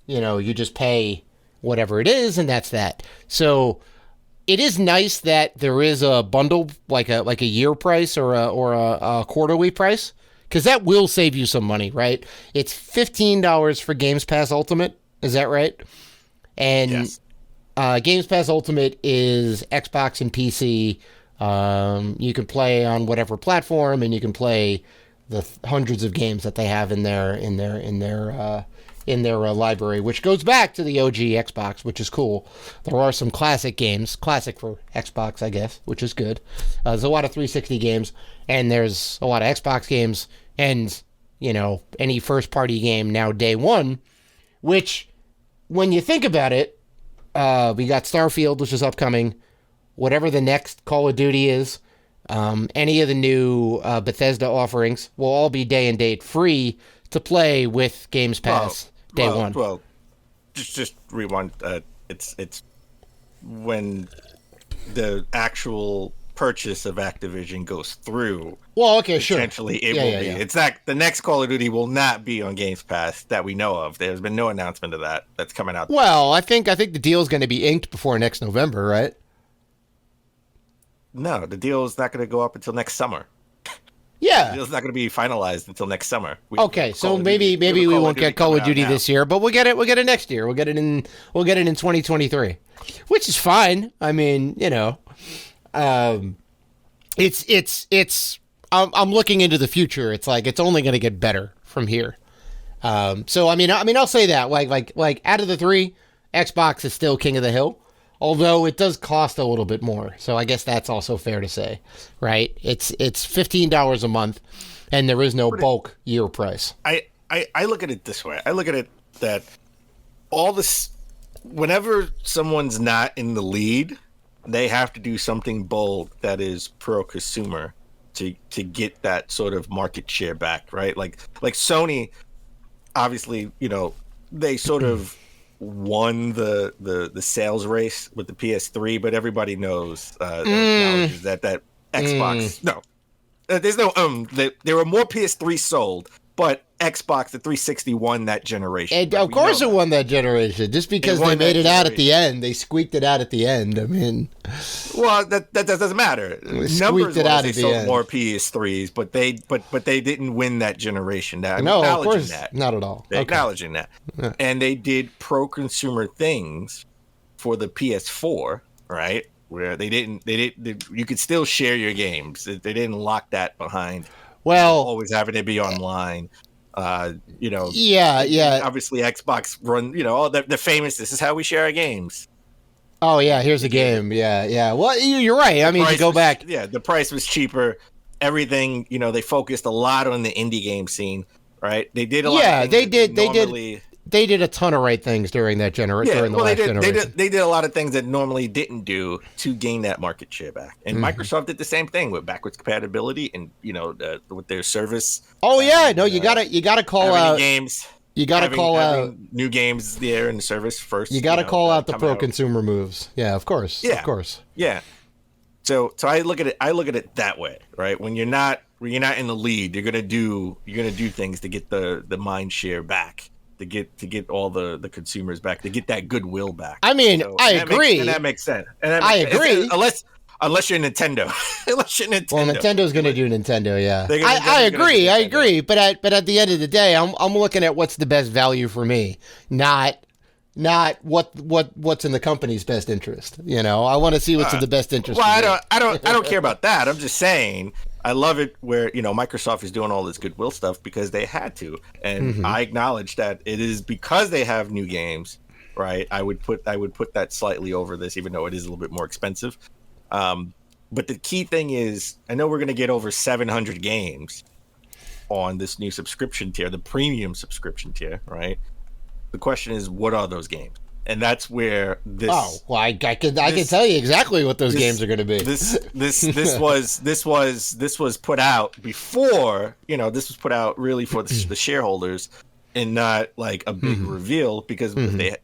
you just pay whatever it is, and that's that. So it is nice that there is a bundle, like a year price or a quarterly price, because that will save you some money, right? It's $15 for Games Pass Ultimate, is that right? And yes. Games Pass Ultimate is Xbox and PC. You can play on whatever platform, and you can play the hundreds of games that they have in their library, which goes back to the OG Xbox, which is cool. There are some classic games, classic for Xbox, I guess, which is good. There's a lot of 360 games, and there's a lot of Xbox games, and any first-party game now day one, which, when you think about it, we got Starfield, which is upcoming. Whatever the next Call of Duty is, any of the new Bethesda offerings will all be day and date free to play with Games Pass day one. Well, just rewind. It's when the actual purchase of Activision goes through. Well, okay, sure. Essentially, it will be. Yeah. It's not the next Call of Duty will not be on Games Pass that we know of. There's been no announcement of that that's coming out. Well, I think the deal is going to be inked before next November, right? No, the deal is not going to go up until next summer. Yeah, the deal's not going to be finalized until next summer. Okay, so maybe we won't get Call of Duty this year, but we'll get it next year. We'll get it in 2023, which is fine. I mean, it's. I'm looking into the future. It's like it's only going to get better from here. So I mean, I'll say that like out of the three, Xbox is still king of the hill. Although it does cost a little bit more, so I guess that's also fair to say, right? It's $15 a month, and there is no bulk year price. I look at it this way. I look at it that all this, whenever someone's not in the lead, they have to do something bold that is pro-consumer to get that sort of market share back, right? Like Sony, obviously, they sort of won the sales race with the PS3, but everybody knows acknowledges that Xbox there's no there were more PS3 sold, but Xbox the 360 won that generation. And of course it won that generation. Just because they made it out at the end, they squeaked it out at the end. I mean, well, that doesn't matter. Numbers it out they at the sold end. more PS3s, but they didn't win that generation. Now, no, of course, that. Not at all. They're acknowledging that, and they did pro-consumer things for the PS4, right? Where they didn't. You could still share your games. They didn't lock that behind. Well, always having it be online. Yeah. Obviously, Xbox run. The famous. This is how we share our games. Oh yeah, here's a game. Yeah. Well, you're right. I mean, to go back. Yeah, the price was cheaper. Everything. They focused a lot on the indie game scene. Right. They did a lot. Yeah, they did. They did a ton of right things during that generation. Yeah, well, they did a lot of things that normally didn't do to gain that market share back. And Microsoft did the same thing with backwards compatibility and with their service. Oh yeah, no, you gotta call out games. You got to call out new games there in the service first. You got to call out the pro out. Consumer moves. Yeah, of course. Yeah. Of course. Yeah. So I look at it that way, right? When you're not in the lead, you're gonna do things to get the mind share back, to get all the consumers back, to get that goodwill back. I mean, I agree. And that makes sense. I agree. Unless you're Nintendo. Well, Nintendo's going to do Nintendo, yeah. I agree. But at the end of the day, I'm looking at what's the best value for me, not what's in the company's best interest. You know, I want to see what's in the best interest. Well, I don't care about that. I'm just saying I love it where Microsoft is doing all this goodwill stuff because they had to, and I acknowledge that it is because they have new games. Right, I would put that slightly over this, even though it is a little bit more expensive. But the key thing is, I know we're going to get over 700 games on this new subscription tier, the premium subscription tier, right? The question is, what are those games? And that's where this. Oh, well, I can tell you exactly what those games are going to be. This was put out before. This was put out really for the shareholders, and not like a big reveal because they,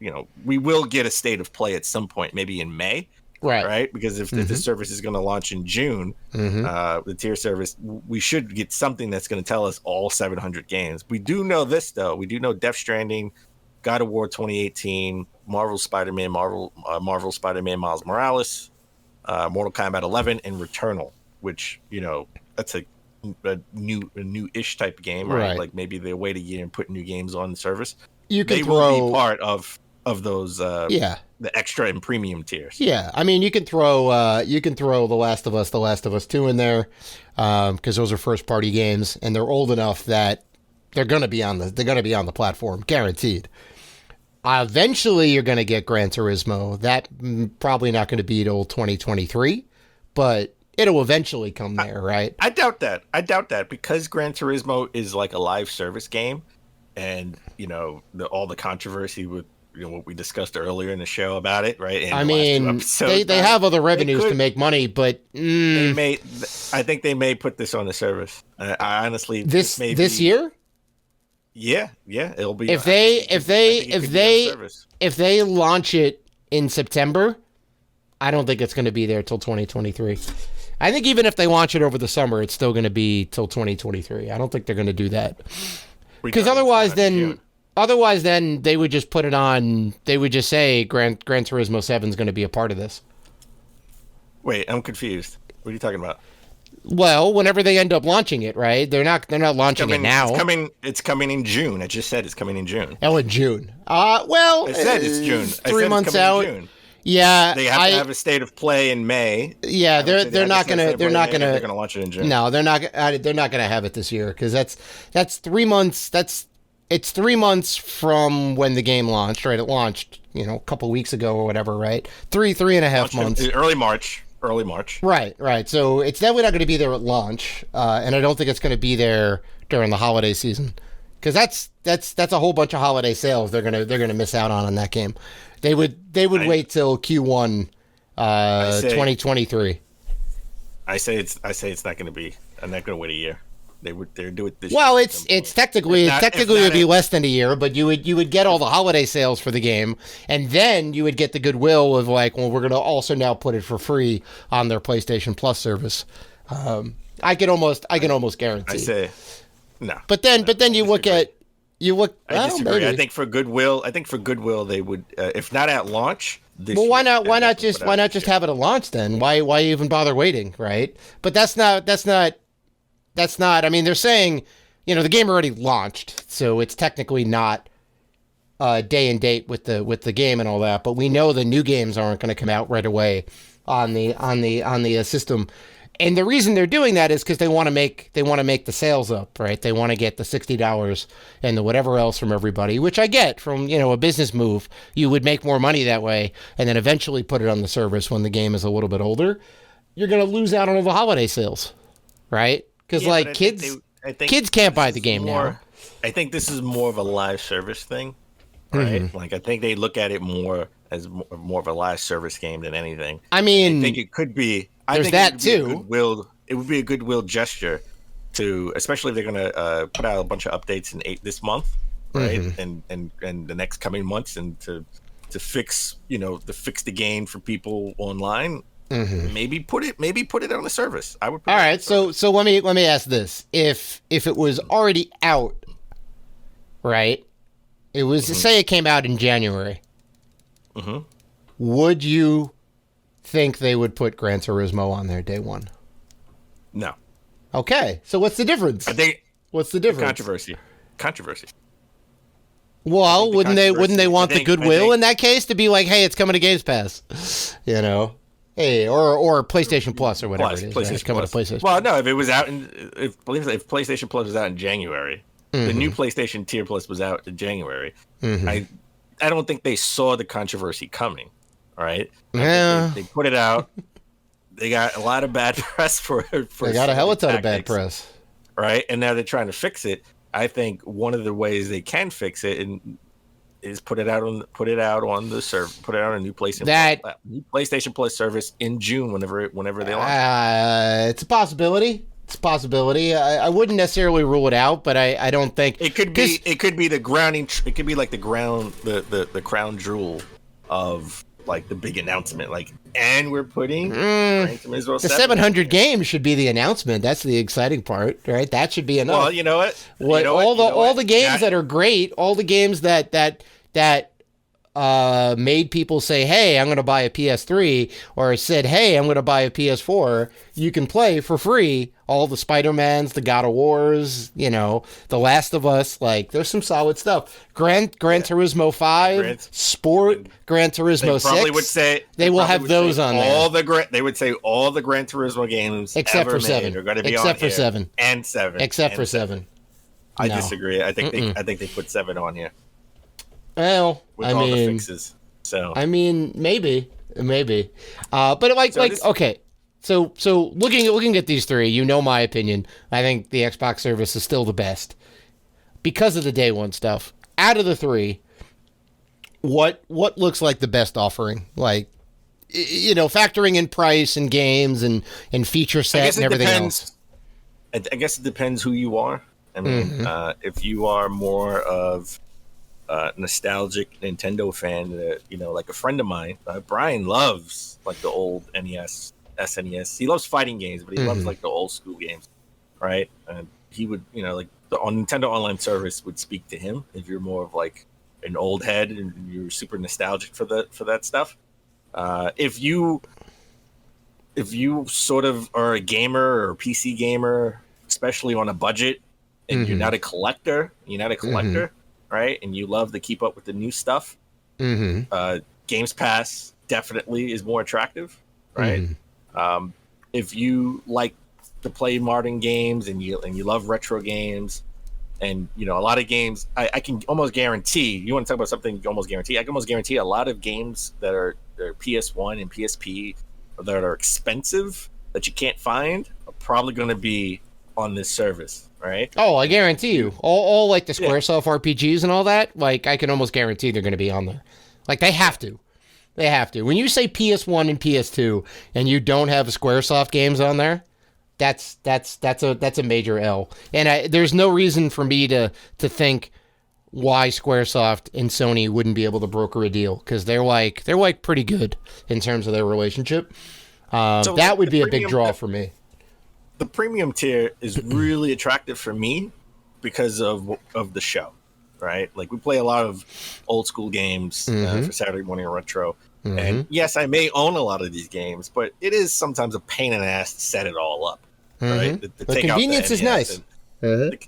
we will get a state of play at some point, maybe in May. Right. Because if the service is going to launch in June, the tier service, we should get something that's going to tell us all 700 games. We do know this, though. We do know Death Stranding, God of War 2018, Marvel Spider-Man, Marvel Spider-Man Miles Morales, Mortal Kombat 11, and Returnal, which, that's a new-ish type of game, right? Like maybe they wait a year and put new games on the service. They will be part of those the extra and premium tiers. Yeah, I mean you can throw The Last of Us 2 in there because those are first party games and they're old enough that they're going to be on the platform, guaranteed. Eventually you're going to get Gran Turismo. That probably not going to be till 2023, but it'll eventually come there, right? I doubt that because Gran Turismo is like a live service game, and all the controversy with what we discussed earlier in the show about it, right? And I mean, they have other revenues to make money, but I think they may put this on the service. I honestly this year. Yeah, it'll be if they launch it in September. I don't think it's going to be there till 2023. I think even if they launch it over the summer, it's still going to be till 2023. I don't think they're going to do that because otherwise then they would just put it on. They would just say Gran Turismo 7 is going to be a part of this. Wait, I'm confused. What are you talking about? Well, whenever they end up launching it, right? They're not launching it now. It's coming in June. I just said it's coming in June. Oh, in June. Well, I said it's June. 3 months out. Yeah, they have to have a state of play in May. Yeah, they're not gonna launch it in June. No, they're not gonna have it this year because that's 3 months. It's 3 months from when the game launched. Right, it launched a couple weeks ago or whatever. Right, three and a half months. Early March. Right. So it's definitely not going to be there at launch, and I don't think it's going to be there during the holiday season because that's a whole bunch of holiday sales they're gonna miss out on that game. They would wait till Q1 2023. I say it's not going to be. I'm not going to wait a year. They do it this. Well, it's technically it would be less than a year, but you would get all the holiday sales for the game, and then you would get the goodwill of like, well, we're going to also now put it for free on their PlayStation Plus service. I can almost guarantee. I say no. But then you look at. I disagree. Maybe. I think for goodwill, they would, if not at launch. Well, why not just have it at launch then? Why even bother waiting, right? But that's not. I mean, they're saying, the game already launched, so it's technically not day and date with the game and all that. But we know the new games aren't going to come out right away on the system. And the reason they're doing that is because they want to make the sales up, right? They want to get the $60 and the whatever else from everybody, which I get from a business move. You would make more money that way, and then eventually put it on the service when the game is a little bit older. You're going to lose out on all the holiday sales, right? Because kids can't buy the game now. I think this is more of a live service thing, right? Mm-hmm. Like I think they look at it more as more of a live service game than anything. I mean, I think it could be. There's that too. It would be a goodwill gesture to, especially if they're going to put out a bunch of updates this month, right? And the next coming months, and to fix, to fix the game for people online. Maybe put it on the service. I would. Put All right, so let me ask this: if it was already out, right? It was say it came out in January. Would you think they would put Gran Turismo on there day one? No. Okay, so what's the difference? I think what's the difference? Controversy. Well, wouldn't they want the goodwill in that case to be like, hey, it's coming to Games Pass, Hey, or PlayStation Plus or whatever it is. Right? It's coming to PlayStation. Well, no, if it was out if PlayStation Plus was out in January, the new PlayStation Tier Plus was out in January. I don't think they saw the controversy coming. All right, yeah, they put it out. They got a lot of bad press for they got a hell of a ton of bad press, right? And now they're trying to fix it. I think one of the ways they can fix it is put it out on the server, put it out on a new PlayStation Plus service in June, whenever they launch. It's a possibility. I wouldn't necessarily rule it out, but I don't think it could be. It could be the grounding. It could be like the crown jewel of like the big announcement. Like, and we're putting Gran Turismo 7. The 700 games should be the announcement. That's the exciting part, right? That should be enough. Well, you know what? All the games that are great, all the games that made people say, hey, I'm going to buy a PS3, or said, hey, I'm going to buy a PS4, you can play for free. All the Spider-Mans, the God of Wars, The Last of Us. Like, there's some solid stuff. Gran Turismo 5, Sport, Gran Turismo 6. Probably would say they will have those on there. They would say all the Gran Turismo games except for 7 are going to be except on for 7 and 7 except for 7. I disagree. I think they put 7 on here. Well, with all the fixes. So maybe, but okay. So looking at these three, my opinion. I think the Xbox service is still the best because of the day one stuff. Out of the three, what looks like the best offering? Like, factoring in price and games and feature set and everything else. I guess it depends who you are. I mean, if you are more of nostalgic Nintendo fan, like a friend of mine, Brian loves like the old NES, SNES. He loves fighting games, but he loves like the old school games, right? And he would, like the Nintendo Online service would speak to him if you're more of like an old head and you're super nostalgic for that stuff. If you sort of are a gamer or a PC gamer, especially on a budget, and you're not a collector, right? And you love to keep up with the new stuff. Games Pass definitely is more attractive, right? If you like to play modern games and you love retro games, and a lot of games, I can almost guarantee. You want to talk about something you can almost guarantee? I can almost guarantee a lot of games that are PS1 and PSP that are expensive that you can't find are probably going to be on this service, right? Oh, I guarantee you. All like the Squaresoft RPGs and all that, like I can almost guarantee they're going to be on there. Like they have to. They have to. When you say PS1 and PS2 and you don't have Squaresoft games on there, that's a major L. And there's no reason for me to think why Squaresoft and Sony wouldn't be able to broker a deal, because they're pretty good in terms of their relationship. So that would be a big draw for me. The premium tier is really attractive for me because of the show, right? Like we play a lot of old school games for Saturday Morning Retro. And yes, I may own a lot of these games, but it is sometimes a pain in the ass to set it all up, right? The convenience is nice. To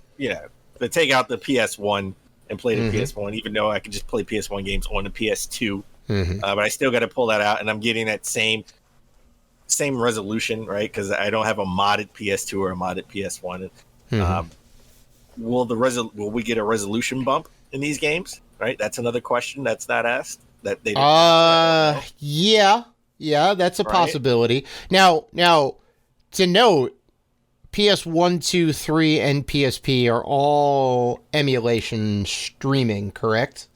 take out the PS1 and play the PS1, even though I can just play PS1 games on the PS2, but I still got to pull that out, and I'm getting that same resolution, right? Because I don't have a modded PS2 or a modded PS1. Will we get a resolution bump in these games? Right, that's another question that's not asked. That they yeah, that's a possibility. Now to note, PS1, 2, 3, and PSP are all emulation streaming, correct?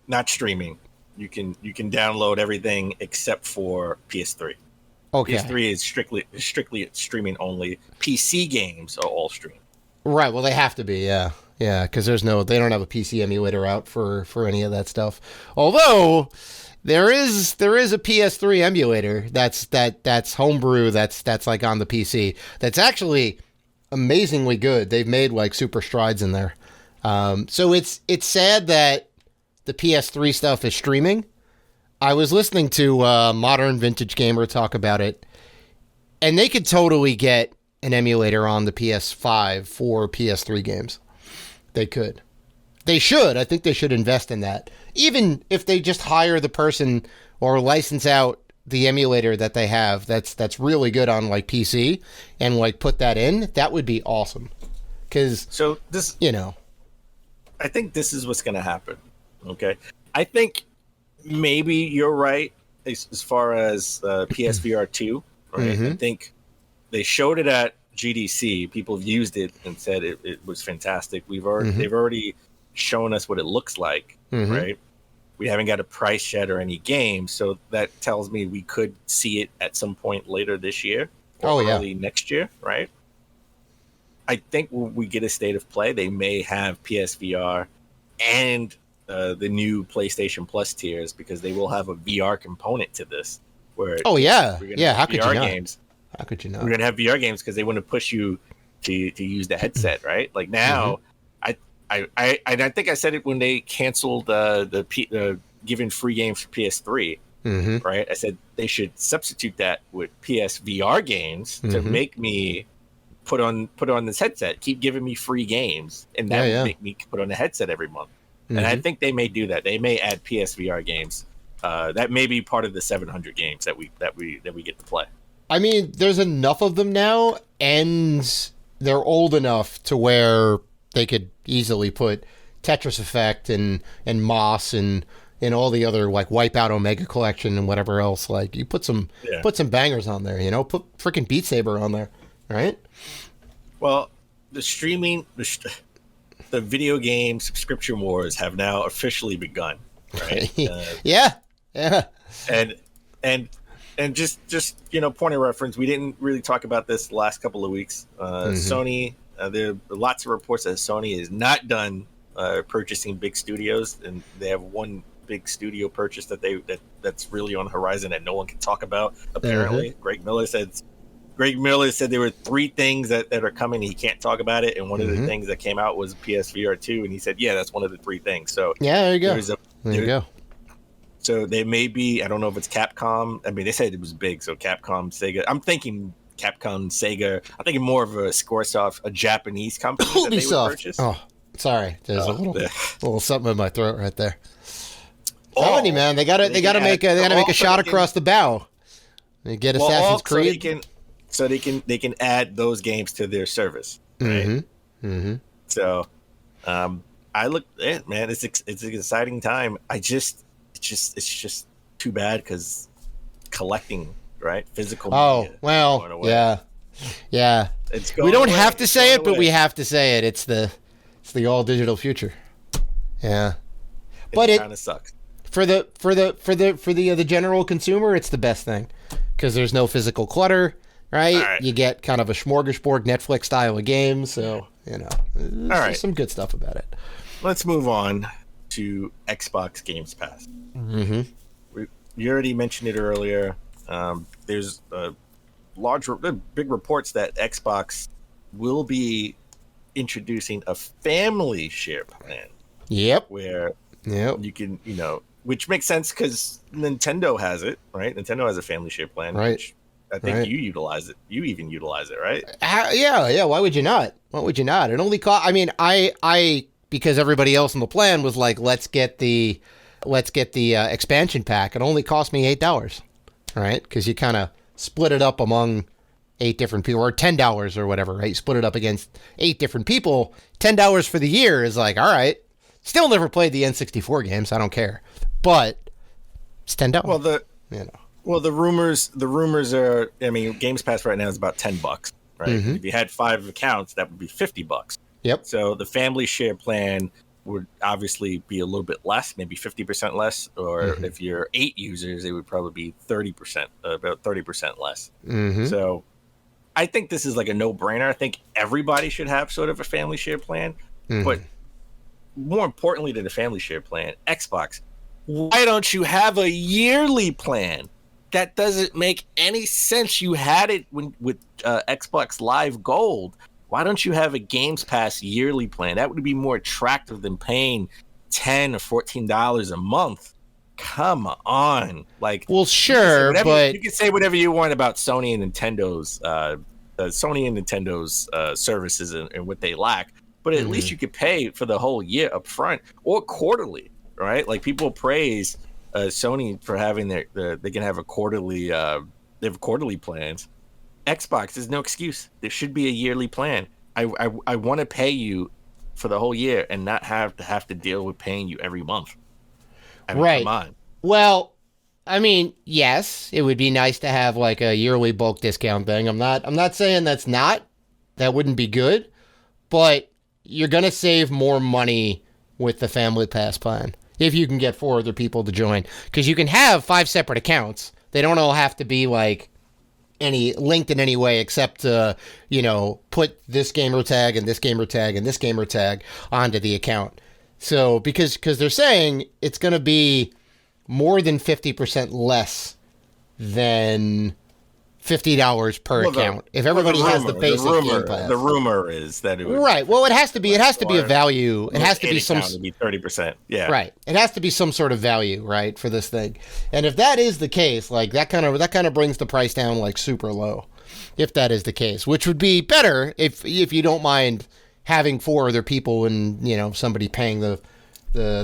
Not streaming. You can download everything except for PS3. Okay. PS3 is strictly streaming only. PC games are all streaming. Right. Well, they have to be. Yeah. Yeah, because they don't have a PC emulator out for any of that stuff. Although there is a PS3 emulator that's homebrew that's like on the PC. That's actually amazingly good. They've made like super strides in there. So it's sad that the PS3 stuff is streaming. I was listening to Modern Vintage Gamer talk about it, and they could totally get an emulator on the PS5 for PS3 games. They could. They should. I think they should invest in that. Even if they just hire the person or license out the emulator that they have that's really good on like PC and like put that in, that would be awesome. Because, I think this is what's going to happen. Okay. I think maybe you're right as far as PSVR 2. Right. Mm-hmm. I think they showed it at GDC. People have used it and said it was fantastic. They've already shown us what it looks like, right? We haven't got a price yet or any game, so that tells me we could see it at some point later this year or early next year, right? I think when we get a state of play, they may have PSVR and the new PlayStation Plus tiers, because they will have a VR component to this. Where how could you not? Games. How could you not? We're gonna have VR games because they want to push you to use the headset, right? Like now, I think I said it when they canceled the giving free games for PS3, right? I said they should substitute that with PSVR games to make me put on this headset. Keep giving me free games, and that would make me put on a headset every month. And I think they may do that. They may add PSVR games. That may be part of the 700 games that we get to play. I mean, there's enough of them now, and they're old enough to where they could easily put Tetris Effect and Moss and all the other like Wipeout Omega Collection and whatever else. Like you put some bangers on there, put freaking Beat Saber on there, right? Well, the streaming, the video game subscription wars have now officially begun, right? Yeah. And just point of reference, we didn't really talk about this the last couple of weeks. Sony, there are lots of reports that Sony is not done purchasing big studios, and they have one big studio purchase that's really on the horizon that no one can talk about. Apparently, Greg Miller said there were 3 things that are coming. He can't talk about it, and one of the things that came out was PSVR 2, and he said, "Yeah, that's one of the 3 things." So yeah, there you go. There you go. So they may be, I don't know if it's Capcom. I mean, they said it was big, so Capcom, Sega. I'm thinking Capcom, Sega. I'm thinking more of a Squaresoft, a Japanese company that they would purchase. Oh, sorry. There's a little something in my throat right there. Telling you, man, they gotta make a shot across the bow. They get Assassin's Creed. So they can add those games to their service. Right? So, I look, man, it's an exciting time. It's just too bad because collecting, right? Physical media. Oh, well, yeah. We don't have to say it, but we have to say it. It's the all digital future. Yeah, but it kind of sucks for the general consumer. It's the best thing because there's no physical clutter, right? You get kind of a smorgasbord Netflix style of game, so there's some good stuff about it. Let's move on to Xbox Games Pass. You already mentioned it earlier. There's big reports that Xbox will be introducing a family share plan. Yep. Where you can, which makes sense because Nintendo has it, right? Nintendo has a family share plan, right? Which I think you utilize it. You even utilize it, right? Yeah. Why would you not? It only cost. I mean, I because everybody else in the plan was like, let's get the expansion pack. It only cost me $8, right? Because you kind of split it up among 8 different people, or $10 or whatever, right? You split it up against 8 different people. $10 for the year is like, all right. Still never played the N64 games. I don't care, but it's $10. Well, the rumors are. I mean, Games Pass right now is about $10, right? If you had 5 accounts, that would be $50. Yep. So the family share plan would obviously be a little bit less, maybe 50% less, or if you're 8 users, it would probably be 30%, about 30% less. So I think this is like a no-brainer. I think everybody should have sort of a family share plan. But more importantly than the family share plan, Xbox, why don't you have a yearly plan? That doesn't make any sense. You had it with Xbox Live Gold. Why don't you have a Games Pass yearly plan? That would be more attractive than paying $10 or $14 a month. Come on, like, well, sure, but you can say whatever you want about Sony and Nintendo's services and what they lack, but at least you could pay for the whole year up front or quarterly, right? Like, people praise Sony for having they can have a quarterly they have quarterly plans. Xbox, there's no excuse. There should be a yearly plan. I want to pay you for the whole year and not have to deal with paying you every month. I mean, right. Come on. Well, I mean, yes, it would be nice to have like a yearly bulk discount thing. I'm not saying that wouldn't be good, but you're going to save more money with the Family Pass plan if you can get 4 other people to join, because you can have 5 separate accounts. They don't all have to be like any linked in any way except to, put this gamer tag and this gamer tag and this gamer tag onto the account. So because they're saying it's going to be more than 50% less than $50 per account if everybody has the basic Game Pass. The rumor is that it would, right. Well, it has to be a value. It has to be some. It would be 30%. Yeah. Right. It has to be some sort of value, right, for this thing. And if that is the case, like that kind of brings the price down like super low. If that is the case, which would be better if you don't mind having 4 other people and somebody paying the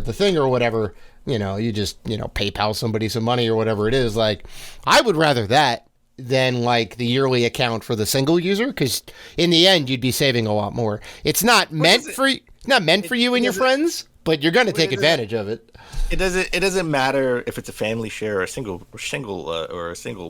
thing or whatever, you just PayPal somebody some money or whatever it is. Like, I would rather that than like the yearly account for the single user, because in the end you'd be saving a lot more. It's not meant for you and your friends, but you're going to take advantage of it. It doesn't matter if it's a family share or a single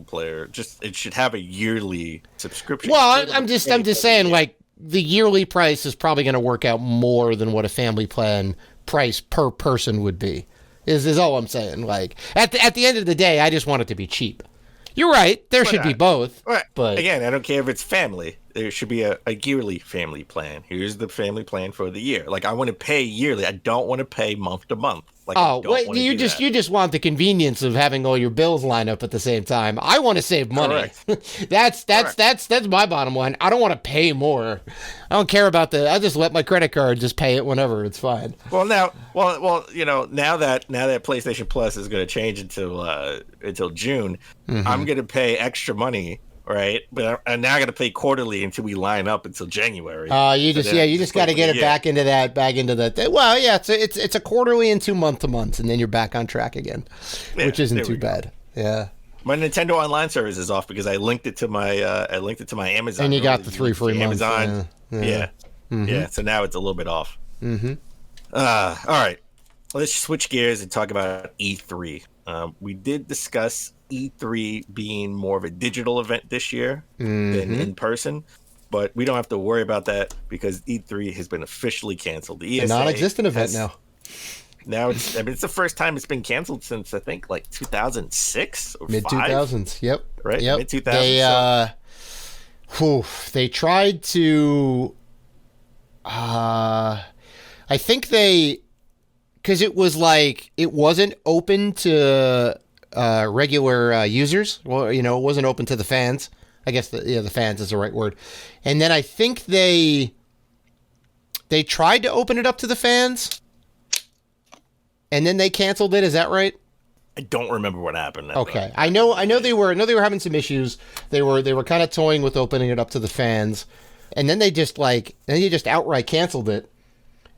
player. Just it should have a yearly subscription. Well, I'm just saying, like, the yearly price is probably going to work out more than what a family plan price per person would be. Is all I'm saying. Like, at the end of the day, I just want it to be cheap. You're right. There should be both. Right. But again, I don't care if it's family. There should be a yearly family plan. Here's the family plan for the year. Like, I want to pay yearly. I don't want to pay month to month. Like, you just want the convenience of having all your bills line up at the same time. I want to save money. That's my bottom line. I don't want to pay more. I don't care about I just let my credit card just pay it whenever. It's fine. Well, now that PlayStation Plus is going to change until June, I'm going to pay extra money. Right, but I'm now going to pay quarterly until we line up until January. You just got to get it back into that. Well, yeah, it's a quarterly and 2 month to month, and then you're back on track again, which isn't too bad. Yeah. My Nintendo Online service is off because I linked it to my Amazon. And you got the 3 free months. Amazon. Yeah. Yeah. So now it's a little bit off. All right, let's switch gears and talk about E3. We did discuss E3 being more of a digital event this year than in person, but we don't have to worry about that because E3 has been officially canceled. The ESA, a non-existent event now. Now it's the first time it's been canceled since I think like 2006 or mid 2000s. Yep. Right. Yep. Mid 2000s. They tried to. I think because it was like it wasn't open to regular users. Well, it wasn't open to the fans. I guess the fans is the right word. And then I think they tried to open it up to the fans, and then they canceled it. Is that right? I don't remember what happened. Okay, I know they were having some issues. They were kind of toying with opening it up to the fans, and then they just outright canceled it,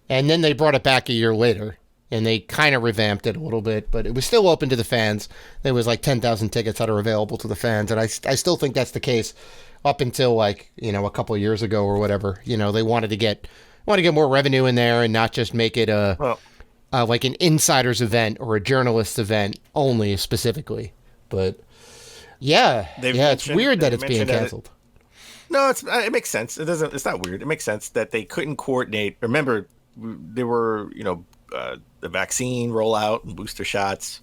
and then they brought it back a year later. And they kind of revamped it a little bit, but it was still open to the fans. There was like 10,000 tickets that are available to the fans, and I still think that's the case up until like a couple of years ago or whatever. They wanted to get more revenue in there and not just make it like an insiders event or a journalist event only specifically. But it's weird that it's being canceled. No, it makes sense. It's not weird. It makes sense that they couldn't coordinate. Remember, there were the vaccine rollout and booster shots,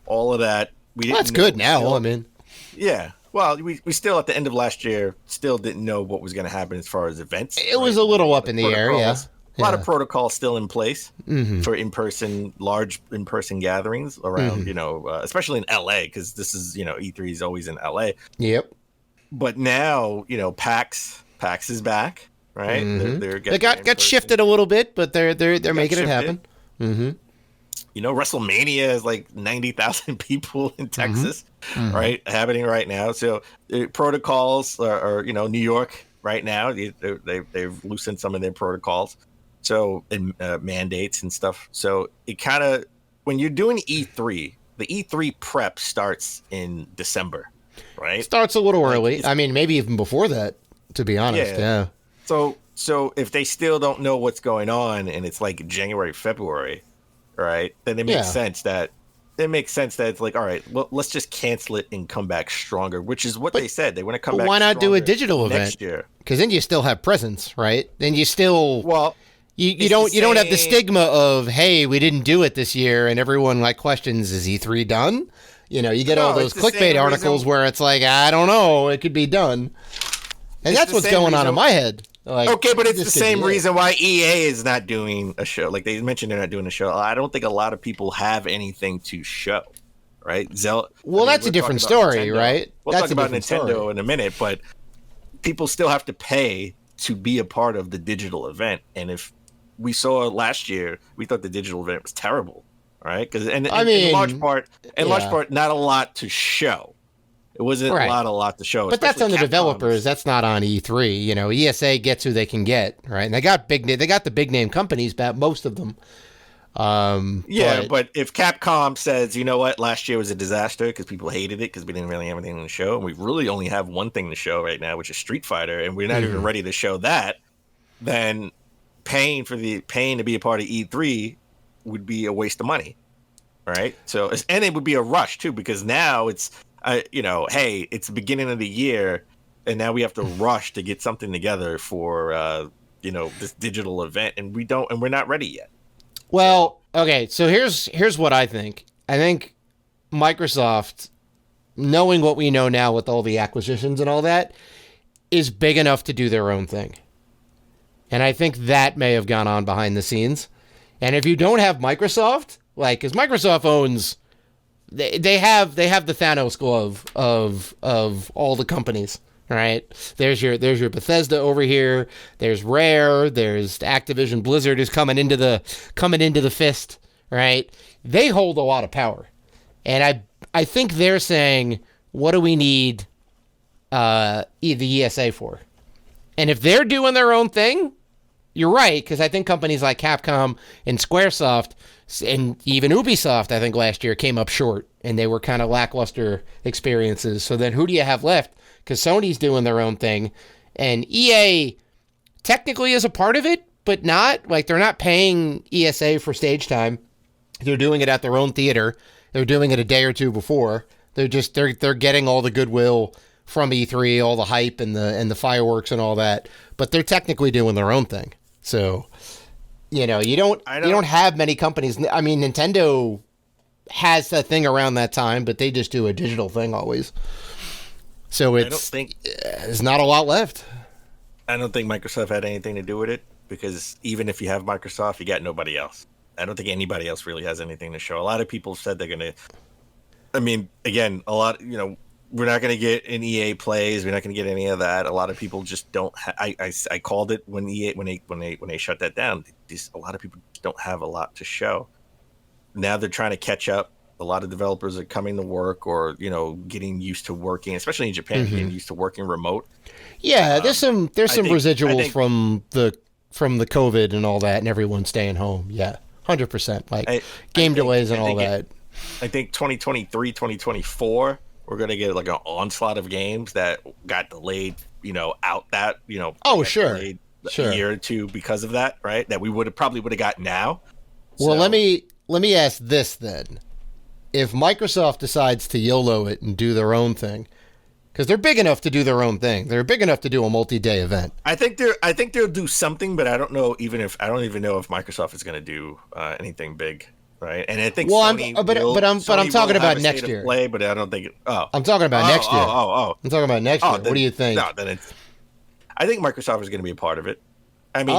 all of that. That's good now. I mean, yeah. Well, we still at the end of last year still didn't know what was going to happen as far as events. It was a little up in the air, yeah. A lot of protocols still in place for large in-person gatherings around, especially in LA, because this is, E3 is always in LA. Yep. But now, PAX is back, right? They got shifted a little bit, but they're making it happen. Mm-hmm. WrestleMania is like 90,000 people in Texas, right? Happening right now. So protocols are New York right now, they've loosened some of their protocols. So and mandates and stuff. So it kind of, when you're doing E3, the E3 prep starts in December, right? Starts a little early. I mean, maybe even before that, to be honest. Yeah. So if they still don't know what's going on and it's like January, February, right? Then it makes sense that it's like, all right, well, let's just cancel it and come back stronger, which is what they said. They want to come back. Why not do a digital event next year? Because then you still have presence, right? Then you still you don't have the stigma of, hey, we didn't do it this year, and everyone like questions, is E3 done? You get all those clickbait articles where it's like, I don't know, it could be done, and that's what's going on in my head. Like, okay, but it's the same reason why EA is not doing a show. Like they mentioned, they're not doing a show. I don't think a lot of people have anything to show, right? That's a different story, right? We'll talk about Nintendo in a minute, but people still have to pay to be a part of the digital event. And if we saw last year, we thought the digital event was terrible, right? Because in large part, not a lot to show. It wasn't a lot to show. But that's on the developers. That's not on E3. ESA gets who they can get, right? And they got the big name companies, most of them. But if Capcom says, you know what, last year was a disaster because people hated it because we didn't really have anything to show, and we really only have one thing to show right now, which is Street Fighter, and we're not even ready to show that, then paying to be a part of E3 would be a waste of money, right? So, and it would be a rush too, because now it's. Hey, it's the beginning of the year, and now we have to rush to get something together for, this digital event, and we're not ready yet. Well, okay, so here's what I think. I think Microsoft, knowing what we know now with all the acquisitions and all that, is big enough to do their own thing. And I think that may have gone on behind the scenes. And if you don't have Microsoft, because Microsoft owns... They have the Thanos glove of all the companies, right? There's your Bethesda over here. There's Rare. There's Activision Blizzard is coming into the fist, right? They hold a lot of power, and I think they're saying, what do we need the ESA for? And if they're doing their own thing, you're right, because I think companies like Capcom and Squaresoft and even Ubisoft, I think last year, came up short, and they were kind of lackluster experiences. So then who do you have left? Because Sony's doing their own thing, and EA technically is a part of it, but not. Like, they're not paying ESA for stage time. They're doing it at their own theater. They're doing it a day or two before. They're getting all the goodwill from E3, all the hype and the fireworks and all that, but they're technically doing their own thing. So, you don't have many companies. I mean, Nintendo has a thing around that time, but they just do a digital thing always. So there's not a lot left. I don't think Microsoft had anything to do with it, because even if you have Microsoft, you got nobody else. I don't think anybody else really has anything to show. A lot of people said they're going to, I mean, again, a lot, we're not going to get an EA plays. We're not going to get any of that. A lot of people just don't. I called it when they shut that down. A lot of people don't have a lot to show. Now they're trying to catch up. A lot of developers are coming to work, or getting used to working, especially in Japan, getting used to working remote. Yeah, there's some residuals from the COVID and all that, and everyone staying home. Yeah, 100%. Like game delays and all that. I think 2023, 2024. We're going to get like an onslaught of games that got delayed, out that, sure. A year or two because of that, right? That we probably would have got now. Well, let me ask this then. If Microsoft decides to YOLO it and do their own thing, because they're big enough to do their own thing. They're big enough to do a multi-day event. I think they'll do something, but I don't even know if Microsoft is going to do anything big. Right, and I think. Well, I'm talking about next year. Play, but I don't think. I'm talking about next year. I'm talking about next year. Then, what do you think? No, then I think Microsoft is going to be a part of it. I mean,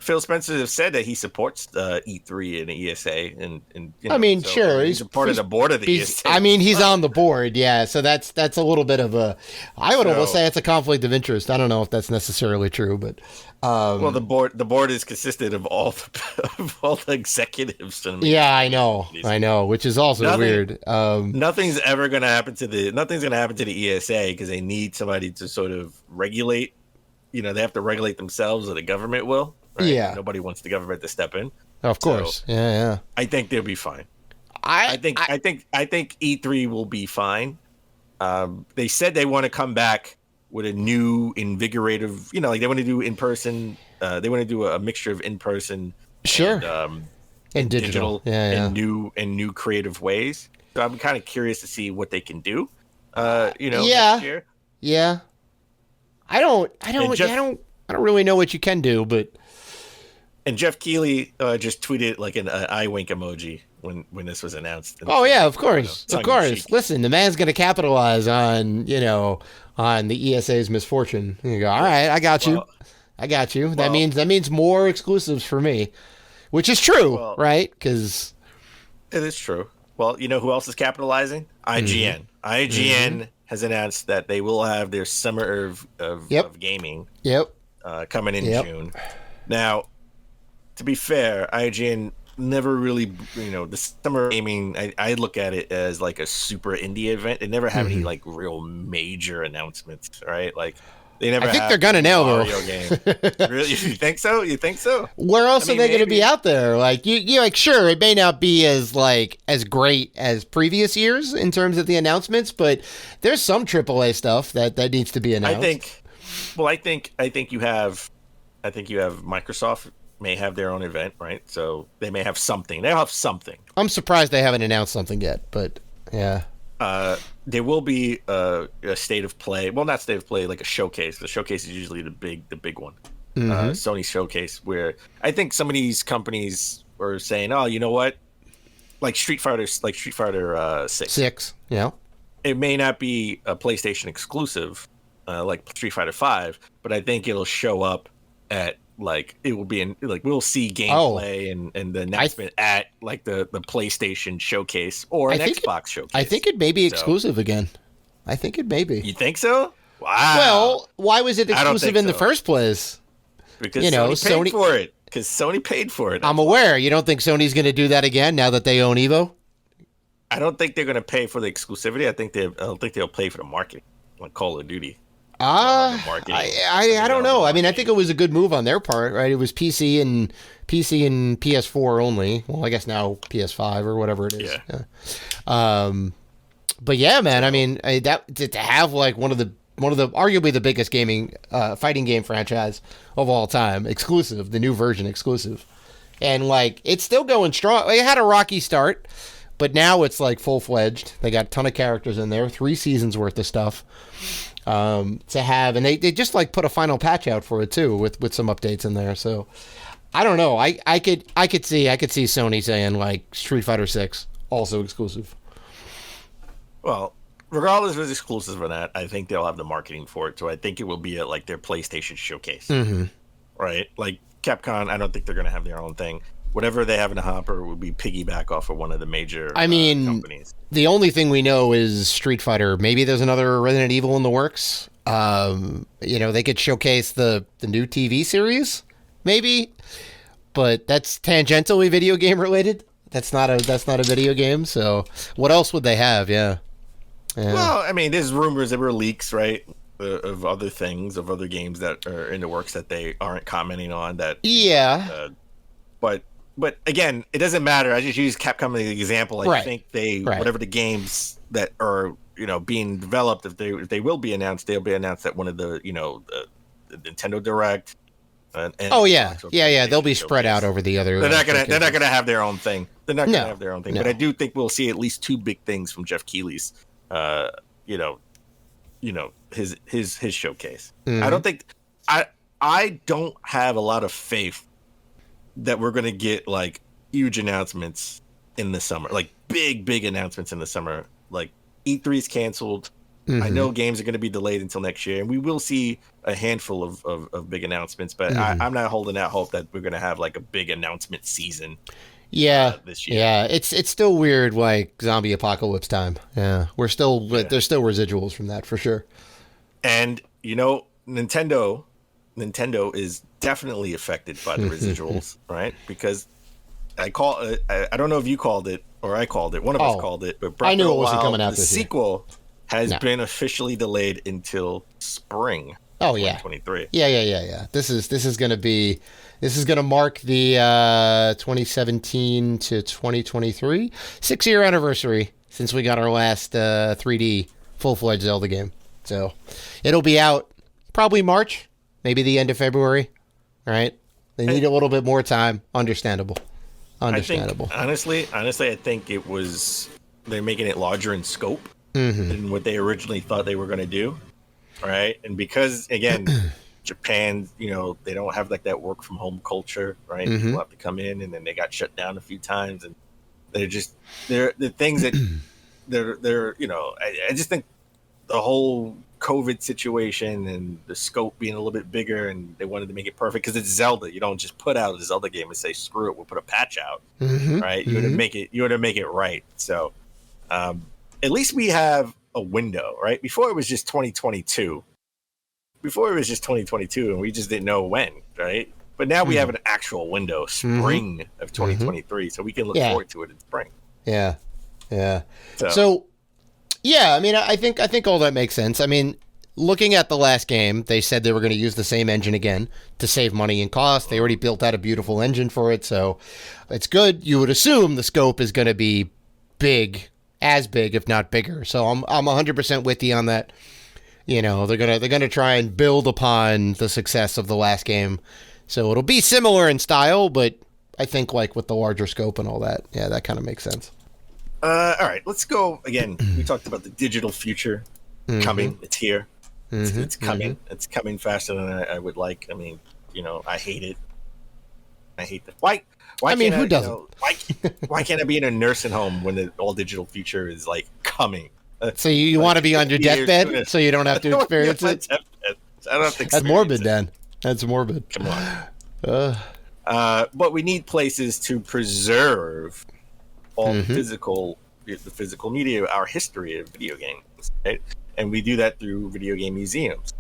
Phil Spencer has said that he supports E3 and the ESA, and I mean, so, sure, he's a part of the board of the ESA. I mean, he's on the board, yeah. So that's a little bit of a. I would almost say it's a conflict of interest. I don't know if that's necessarily true, but. Well, the board is consisted of all the executives. Yeah, I know, which is also weird. Nothing's going to happen to the ESA because they need somebody to sort of regulate. They have to regulate themselves, or the government will. Right? Yeah, nobody wants the government to step in. Of course, so, yeah. I think they'll be fine. I think E3 will be fine. They said they want to come back with a new invigorative, like they want to do in person. They want to do a mixture of in person, sure, and digital, and new creative ways. So I'm kind of curious to see what they can do. Next year. Yeah. I don't really know what you can do, but. And Jeff Keighley just tweeted like an eye wink emoji when this was announced. Oh yeah, of course, of course. Listen, the man's going to capitalize on on the ESA's misfortune. You go, all right, I got you. That means more exclusives for me, which is true, right? Because it is true. Well, you know who else is capitalizing? IGN. IGN has announced that they will have their summer of gaming. Coming in June. Now, to be fair, IGN never really, the summer gaming, I look at it as like a super indie event. They never have any like real major announcements, right? Like they never. I think they're gonna now though. Mario game. Really? You think so? Where else are they going to be out there? Like you like sure, it may not be as great as previous years in terms of the announcements, but there's some AAA stuff that needs to be announced. I think you have Microsoft may have their own event, right? So they may have something. They'll have something. I'm surprised they haven't announced something yet, but yeah. There will be a state of play. Well, not state of play, like a showcase. The showcase is usually the big one. Sony showcase, where I think some of these companies are saying, "Oh, you know what? Like Street Fighter 6. Yeah. It may not be a PlayStation exclusive, like Street Fighter 5, but I think it'll show up at it will be we'll see gameplay and the announcement at like the PlayStation showcase or an Xbox showcase. I think it may be exclusive again. I think it may be. You think so? Wow. Well, why was it exclusive in the first place? Because Sony paid for it. Because Sony paid for it. I'm aware. You don't think Sony's going to do that again now that they own Evo? I don't think they're going to pay for the exclusivity. I don't think they'll pay for the marketing, like Call of Duty. I don't know. I mean, I think it was a good move on their part, right? It was PC and PS4 only. Well, I guess now PS5 or whatever it is. Yeah. But yeah, man. I mean, that to have like one of the arguably the biggest fighting game franchise of all time, exclusive, the new version exclusive, and like it's still going strong. It had a rocky start, but now it's like full fledged. They got a ton of characters in there, 3 seasons worth of stuff. To have, and they just like put a final patch out for it too with some updates in there. So I don't know. I could see Sony saying like Street Fighter 6 also exclusive. Well, regardless if it's exclusive or not, I think they'll have the marketing for it. So I think it will be at like their PlayStation showcase, right? Like Capcom, I don't think they're going to have their own thing. Whatever they have in the hopper will be piggyback off of one of the major companies. The only thing we know is Street Fighter. Maybe there's another Resident Evil in the works. They could showcase the new TV series, maybe, but that's tangentially video game related. That's not a video game. So what else would they have? Yeah. Well, I mean, there's rumors, there were leaks, right, of other things, of other games that are in the works that they aren't commenting on. But again, it doesn't matter. I just use Capcom as an example. I think whatever the games that are being developed, if they will be announced, they'll be announced at one of the the Nintendo Direct. They'll be spread out over the other. They're not gonna have their own thing. But I do think we'll see at least 2 big things from Jeff Keighley's, his showcase. I don't have a lot of faith that we're going to get like huge announcements in the summer, like big announcements in the summer. Like E3's canceled. I know games are going to be delayed until next year, and we will see a handful of big announcements. But I'm not holding out hope that we're going to have like a big announcement season. This year. Yeah, it's still weird, like zombie apocalypse time. Yeah, there's still residuals from that for sure. And Nintendo is definitely affected by the residuals, right? Because I don't know if you called it or I called it. One of us called it, but Breath I knew of the it wasn't Wild, coming out the this year. sequel has been officially delayed until spring. Oh yeah, 2023. Yeah. This is going to mark the 2017 to 2023 6-year anniversary since we got our last 3D full-fledged Zelda game. So it'll be out probably March, maybe the end of February. Right? They need a little bit more time. Understandable. I think, honestly, I think they're making it larger in scope than what they originally thought they were going to do. Right. And because, again, Japan, they don't have like that work from home culture. Right. People have to come in, and then they got shut down a few times. And they're the things that I just think the whole COVID situation and the scope being a little bit bigger, and they wanted to make it perfect because it's Zelda. You don't just put out a Zelda game and say, screw it, we'll put a patch out. Right. You want to make it right. So at least we have a window, right? Before it was just 2022. And we just didn't know when, right? But now we have an actual window, spring of 2023, so we can look forward to it in spring. Yeah. So yeah, I mean, I think all that makes sense. I mean, looking at the last game, they said they were going to use the same engine again to save money and cost. They already built out a beautiful engine for it, so it's good. You would assume the scope is going to be big, as big, if not bigger. So I'm 100% with you on that. They're gonna try and build upon the success of the last game, so it'll be similar in style, but I think like with the larger scope and all that, yeah, that kind of makes sense. All right, let's go again. We talked about the digital future coming. It's here. It's coming. It's coming faster than I would like. I mean, I hate it. I hate that. Why? I mean, who doesn't? Why can't I be in a nursing home when the all digital future is like coming? So you want to be on your deathbed so you don't have to experience it? I don't have to experience That's morbid, Dan. That's morbid. Come on. But we need places to preserve all the physical media, our history of video games, right? And we do that through video game museums.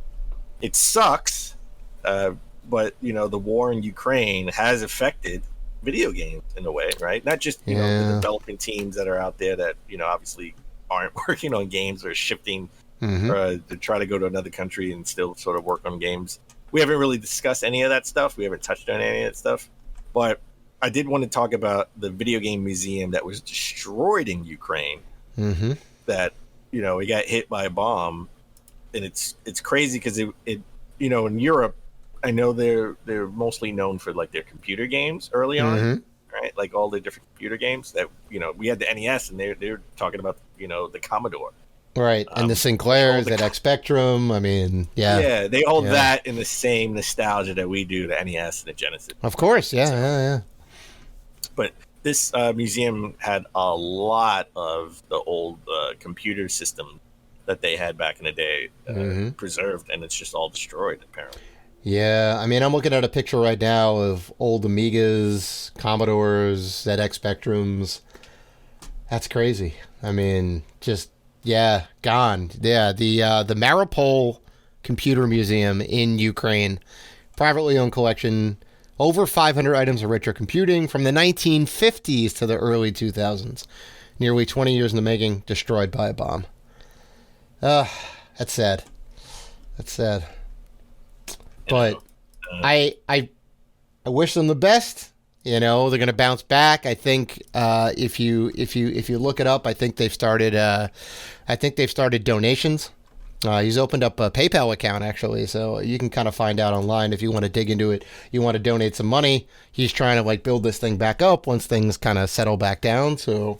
It sucks, but the war in Ukraine has affected video games in a way, right? Not just the developing teams that are out there that obviously aren't working on games or shifting to try to go to another country and still sort of work on games. We haven't really discussed any of that stuff. We haven't touched on any of that stuff. But I did want to talk about the video game museum that was destroyed in Ukraine. That it got hit by a bomb, and it's crazy because it in Europe, I know they're mostly known for like their computer games early on. Right, like all the different computer games that we had the NES, and they're talking about the Commodore, right, and the Sinclairs, that X Spectrum. I mean, they hold that in the same nostalgia that we do the NES and the Genesis. Of course, yeah. But this museum had a lot of the old computer systems that they had back in the day preserved, and it's just all destroyed apparently. Yeah, I mean, I'm looking at a picture right now of old Amigas, Commodores, ZX Spectrums. That's crazy. I mean, just, gone. Yeah, the Mariupol Computer Museum in Ukraine, privately owned collection, over 500 items of retro computing from the 1950s to the early 2000s. Nearly 20 years in the making, destroyed by a bomb. That's sad. But I wish them the best. They're going to bounce back. I think if you look it up, I think they've started donations. He's opened up a PayPal account actually, so you can kind of find out online if you want to dig into it. You want to donate some money. He's trying to build this thing back up once things kind of settle back down. So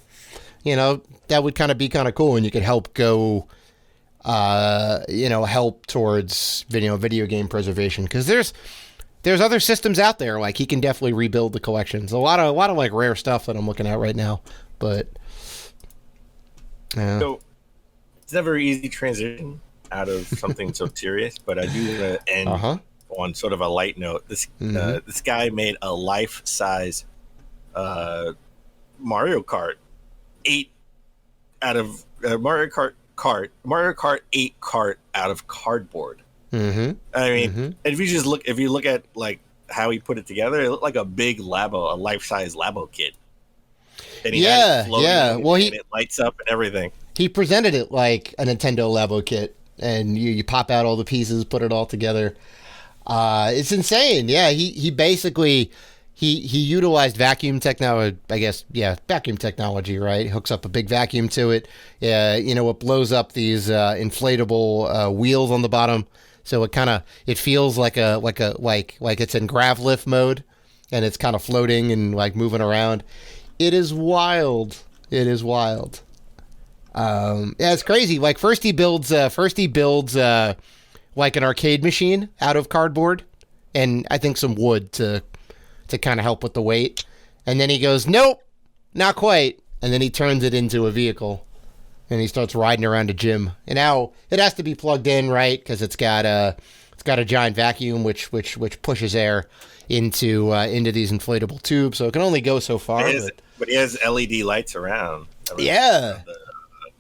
that would kind of be kind of cool, and you could help go. Help towards video game preservation, because there's other systems out there. Like, he can definitely rebuild the collections. A lot of like rare stuff that I'm looking at right now. But so it's never an easy transition out of something so serious, but I do want to end on sort of a light note. This guy made a life-size Mario Kart 8 out of Mario Kart 8 cart out of cardboard. I mean, if you look at like how he put it together, it looked like a big Labo, a life-size Labo kit. And he had it floating, well, and it lights up and everything. He presented it like a Nintendo Labo kit, and you pop out all the pieces, put it all together. It's insane. Yeah, he basically he utilized vacuum technology, I guess. Yeah, vacuum technology, right? Hooks up a big vacuum to it. It blows up these inflatable wheels on the bottom, so it feels like it's in grav lift mode, and it's kind of floating and like moving around. It is wild. It is wild. It's crazy. Like first he builds like an arcade machine out of cardboard, and I think some wood to kind of help with the weight. And then he goes, nope, not quite. And then he turns it into a vehicle, and he starts riding around a gym. And now it has to be plugged in, right? Because it's got a giant vacuum which pushes air into these inflatable tubes, so it can only go so far. But he has LED lights around. Yeah.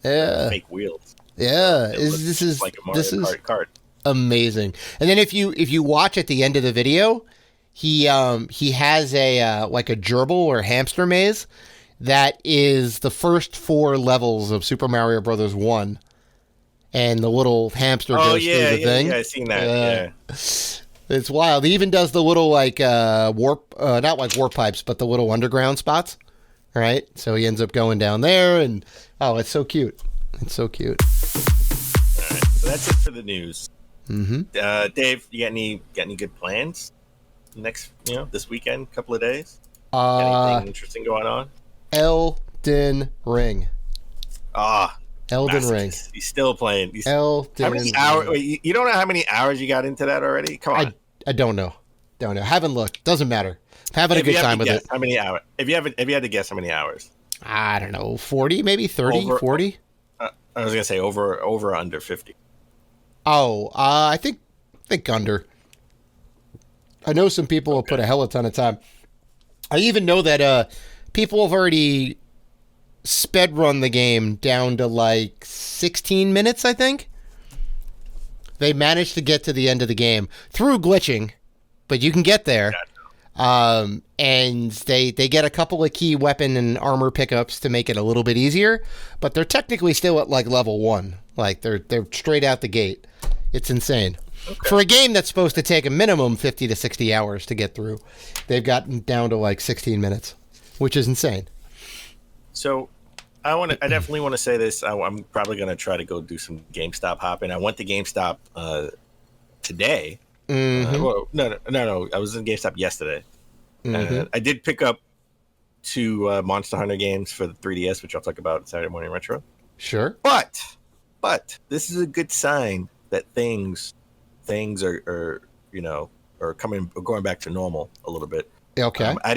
Fake wheels. Yeah. This is like a Mario Kart. Amazing. And then if you watch at the end of the video, he has a like a gerbil or hamster maze that is the first 4 levels of Super Mario Brothers 1. And the little hamster goes through the thing. Yeah, I've seen that. Yeah. It's wild. He even does the little like not like warp pipes, but the little underground spots. Right? So he ends up going down there, and it's so cute. It's so cute. All right, so that's it for the news. Dave, you got any good plans next? This weekend, couple of days. Anything interesting going on? Elden Ring. Elden Ring. He's still playing. How many hours? Wait, you don't know how many hours you got into that already? Come on. I don't know. Haven't looked. Doesn't matter. Having a good time with it. How many hours? If you had to guess how many hours? I don't know, 40, maybe 30, 40. I was gonna say over or under 50. I think under. I know some people will put a hell of a ton of time. I even know that people have already sped run the game down to like 16 minutes. I think they managed to get to the end of the game through glitching, but you can get there. And they get a couple of key weapon and armor pickups to make it a little bit easier, but they're technically still at like level 1. Like they're straight out the gate. It's insane. Okay. For a game that's supposed to take a minimum 50 to 60 hours to get through, they've gotten down to like 16 minutes, which is insane. So I definitely want to say this. I'm probably going to try to go do some GameStop hopping. I went to GameStop today. No. I was in GameStop yesterday. I did pick up 2 Monster Hunter games for the 3DS, which I'll talk about in Saturday Morning Retro. Sure. But this is a good sign that things are going back to normal a little bit. Okay. I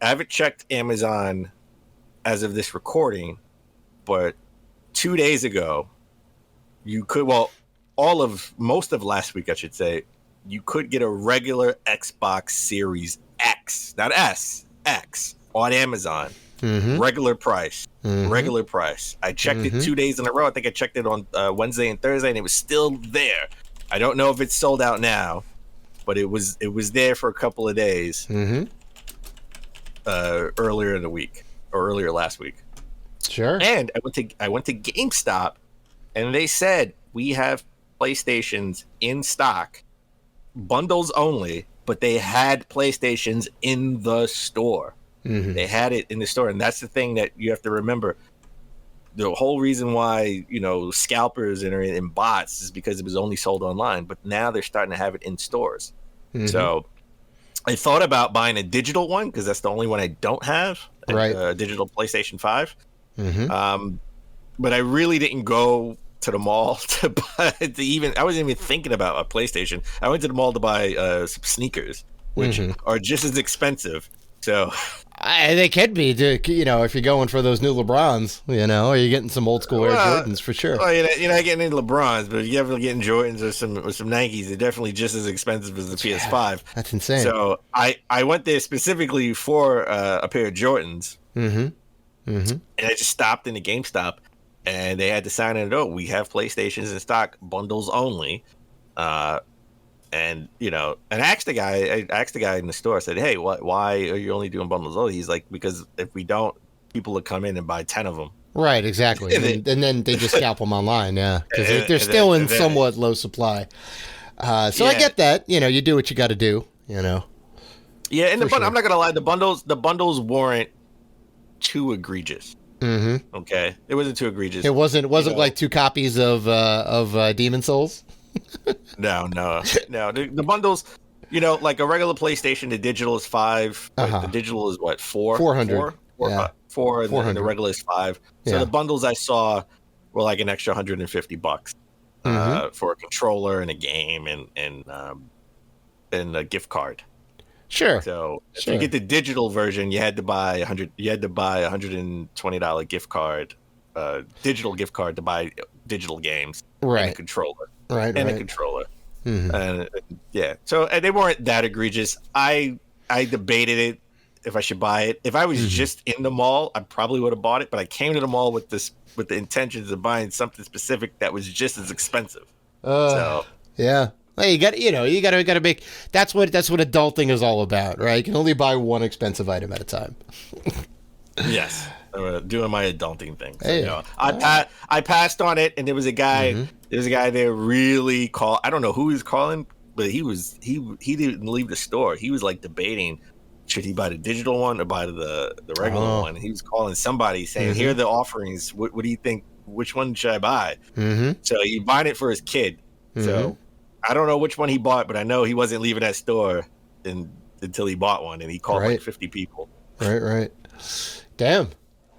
haven't checked Amazon as of this recording, but 2 days ago, most of last week, I should say, you could get a regular Xbox Series X, not S, X, on Amazon. Regular price. Regular price. I checked it 2 days in a row. I think I checked it on Wednesday and Thursday, and it was still there. I don't know if it's sold out now, but it was there for a couple of days earlier in the week, or earlier last week. Sure. And I went to GameStop, and they said we have PlayStations in stock, bundles only, but they had PlayStations in the store. They had it in the store, and that's the thing that you have to remember. The whole reason why scalpers and bots is because it was only sold online, but now they're starting to have it in stores. So I thought about buying a digital one because that's the only one I don't have, a digital PlayStation 5. But I really didn't go to the mall to buy I wasn't even thinking about a PlayStation. I went to the mall to buy some sneakers, which are just as expensive So They could be, you know, if you're going for those new LeBrons, you know, or you're getting some old school Air Jordans for sure. Well, you're not getting into LeBrons, but if you're ever getting Jordans or some Nikes, they're definitely just as expensive as the PS5. That's insane. So I went there specifically for a pair of Jordans, and I just stopped in the GameStop, and they had to sign it. Oh, we have PlayStations in stock, bundles only. And you know, and I asked the guy in the store. I said, "Hey, why are you only doing bundles only?" He's like, "Because if we don't, people will come in and buy 10 of them." Right, exactly, and then they just scalp them online, yeah, because they're still in somewhat low supply. So I get that. You know, you do what you got to do. You know. Yeah, and I'm not gonna lie, the bundles weren't too egregious. Mm-hmm. Okay, it wasn't too egregious. It wasn't like 2 copies of Demon Souls. No. The bundles, you know, like a regular PlayStation, the digital is $5. The digital is what, 400. Four, and the regular is $5. So the bundles I saw were like an extra $150 for a controller and a game and a gift card. Sure. So if you get the digital version, you had to buy a $120 gift card, digital gift card to buy digital games, right? And a controller. Right, and a controller. And so and they weren't that egregious. I debated it if I should buy it. If I was just in the mall, I probably would have bought it. But I came to the mall with the intentions of buying something specific that was just as expensive. So yeah, well, you got to make. That's what adulting is all about, right? You can only buy one expensive item at a time. Yes. Doing my adulting thing. So, you know, I passed on it, and there was a guy. There was a guy there really call. I don't know who he was calling, but he didn't leave the store. He was like debating should he buy the digital one or buy the regular one. He was calling somebody saying, "Here are the offerings. What do you think? Which one should I buy?" So he bought it for his kid. So I don't know which one he bought, but I know he wasn't leaving that store until he bought one, and he called like 50 people. Right. Damn.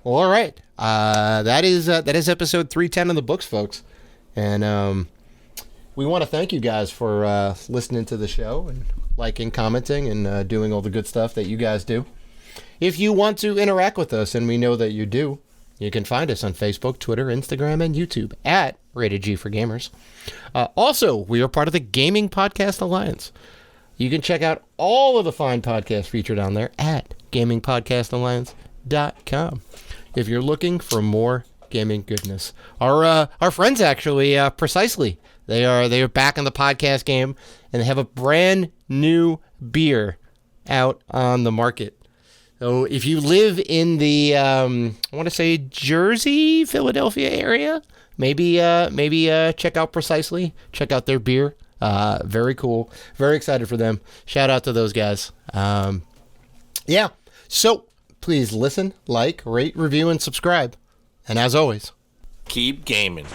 Well, all right. That is episode 310 of the books, folks. And we want to thank you guys for listening to the show and liking, commenting, and doing all the good stuff that you guys do. If you want to interact with us, and we know that you do, you can find us on Facebook, Twitter, Instagram, and YouTube at Rated G for Gamers. Also, we are part of the Gaming Podcast Alliance. You can check out all of the fine podcasts featured on there at gamingpodcastalliance.com if you're looking for more gaming goodness. Our friends actually, Precisely, they are back in the podcast game, and they have a brand new beer out on the market. So if you live in the I want to say Jersey, Philadelphia area, maybe check out Precisely, check out their beer. Very cool. Very excited for them. Shout out to those guys. Yeah. So please listen, like, rate, review, and subscribe. And as always, keep gaming.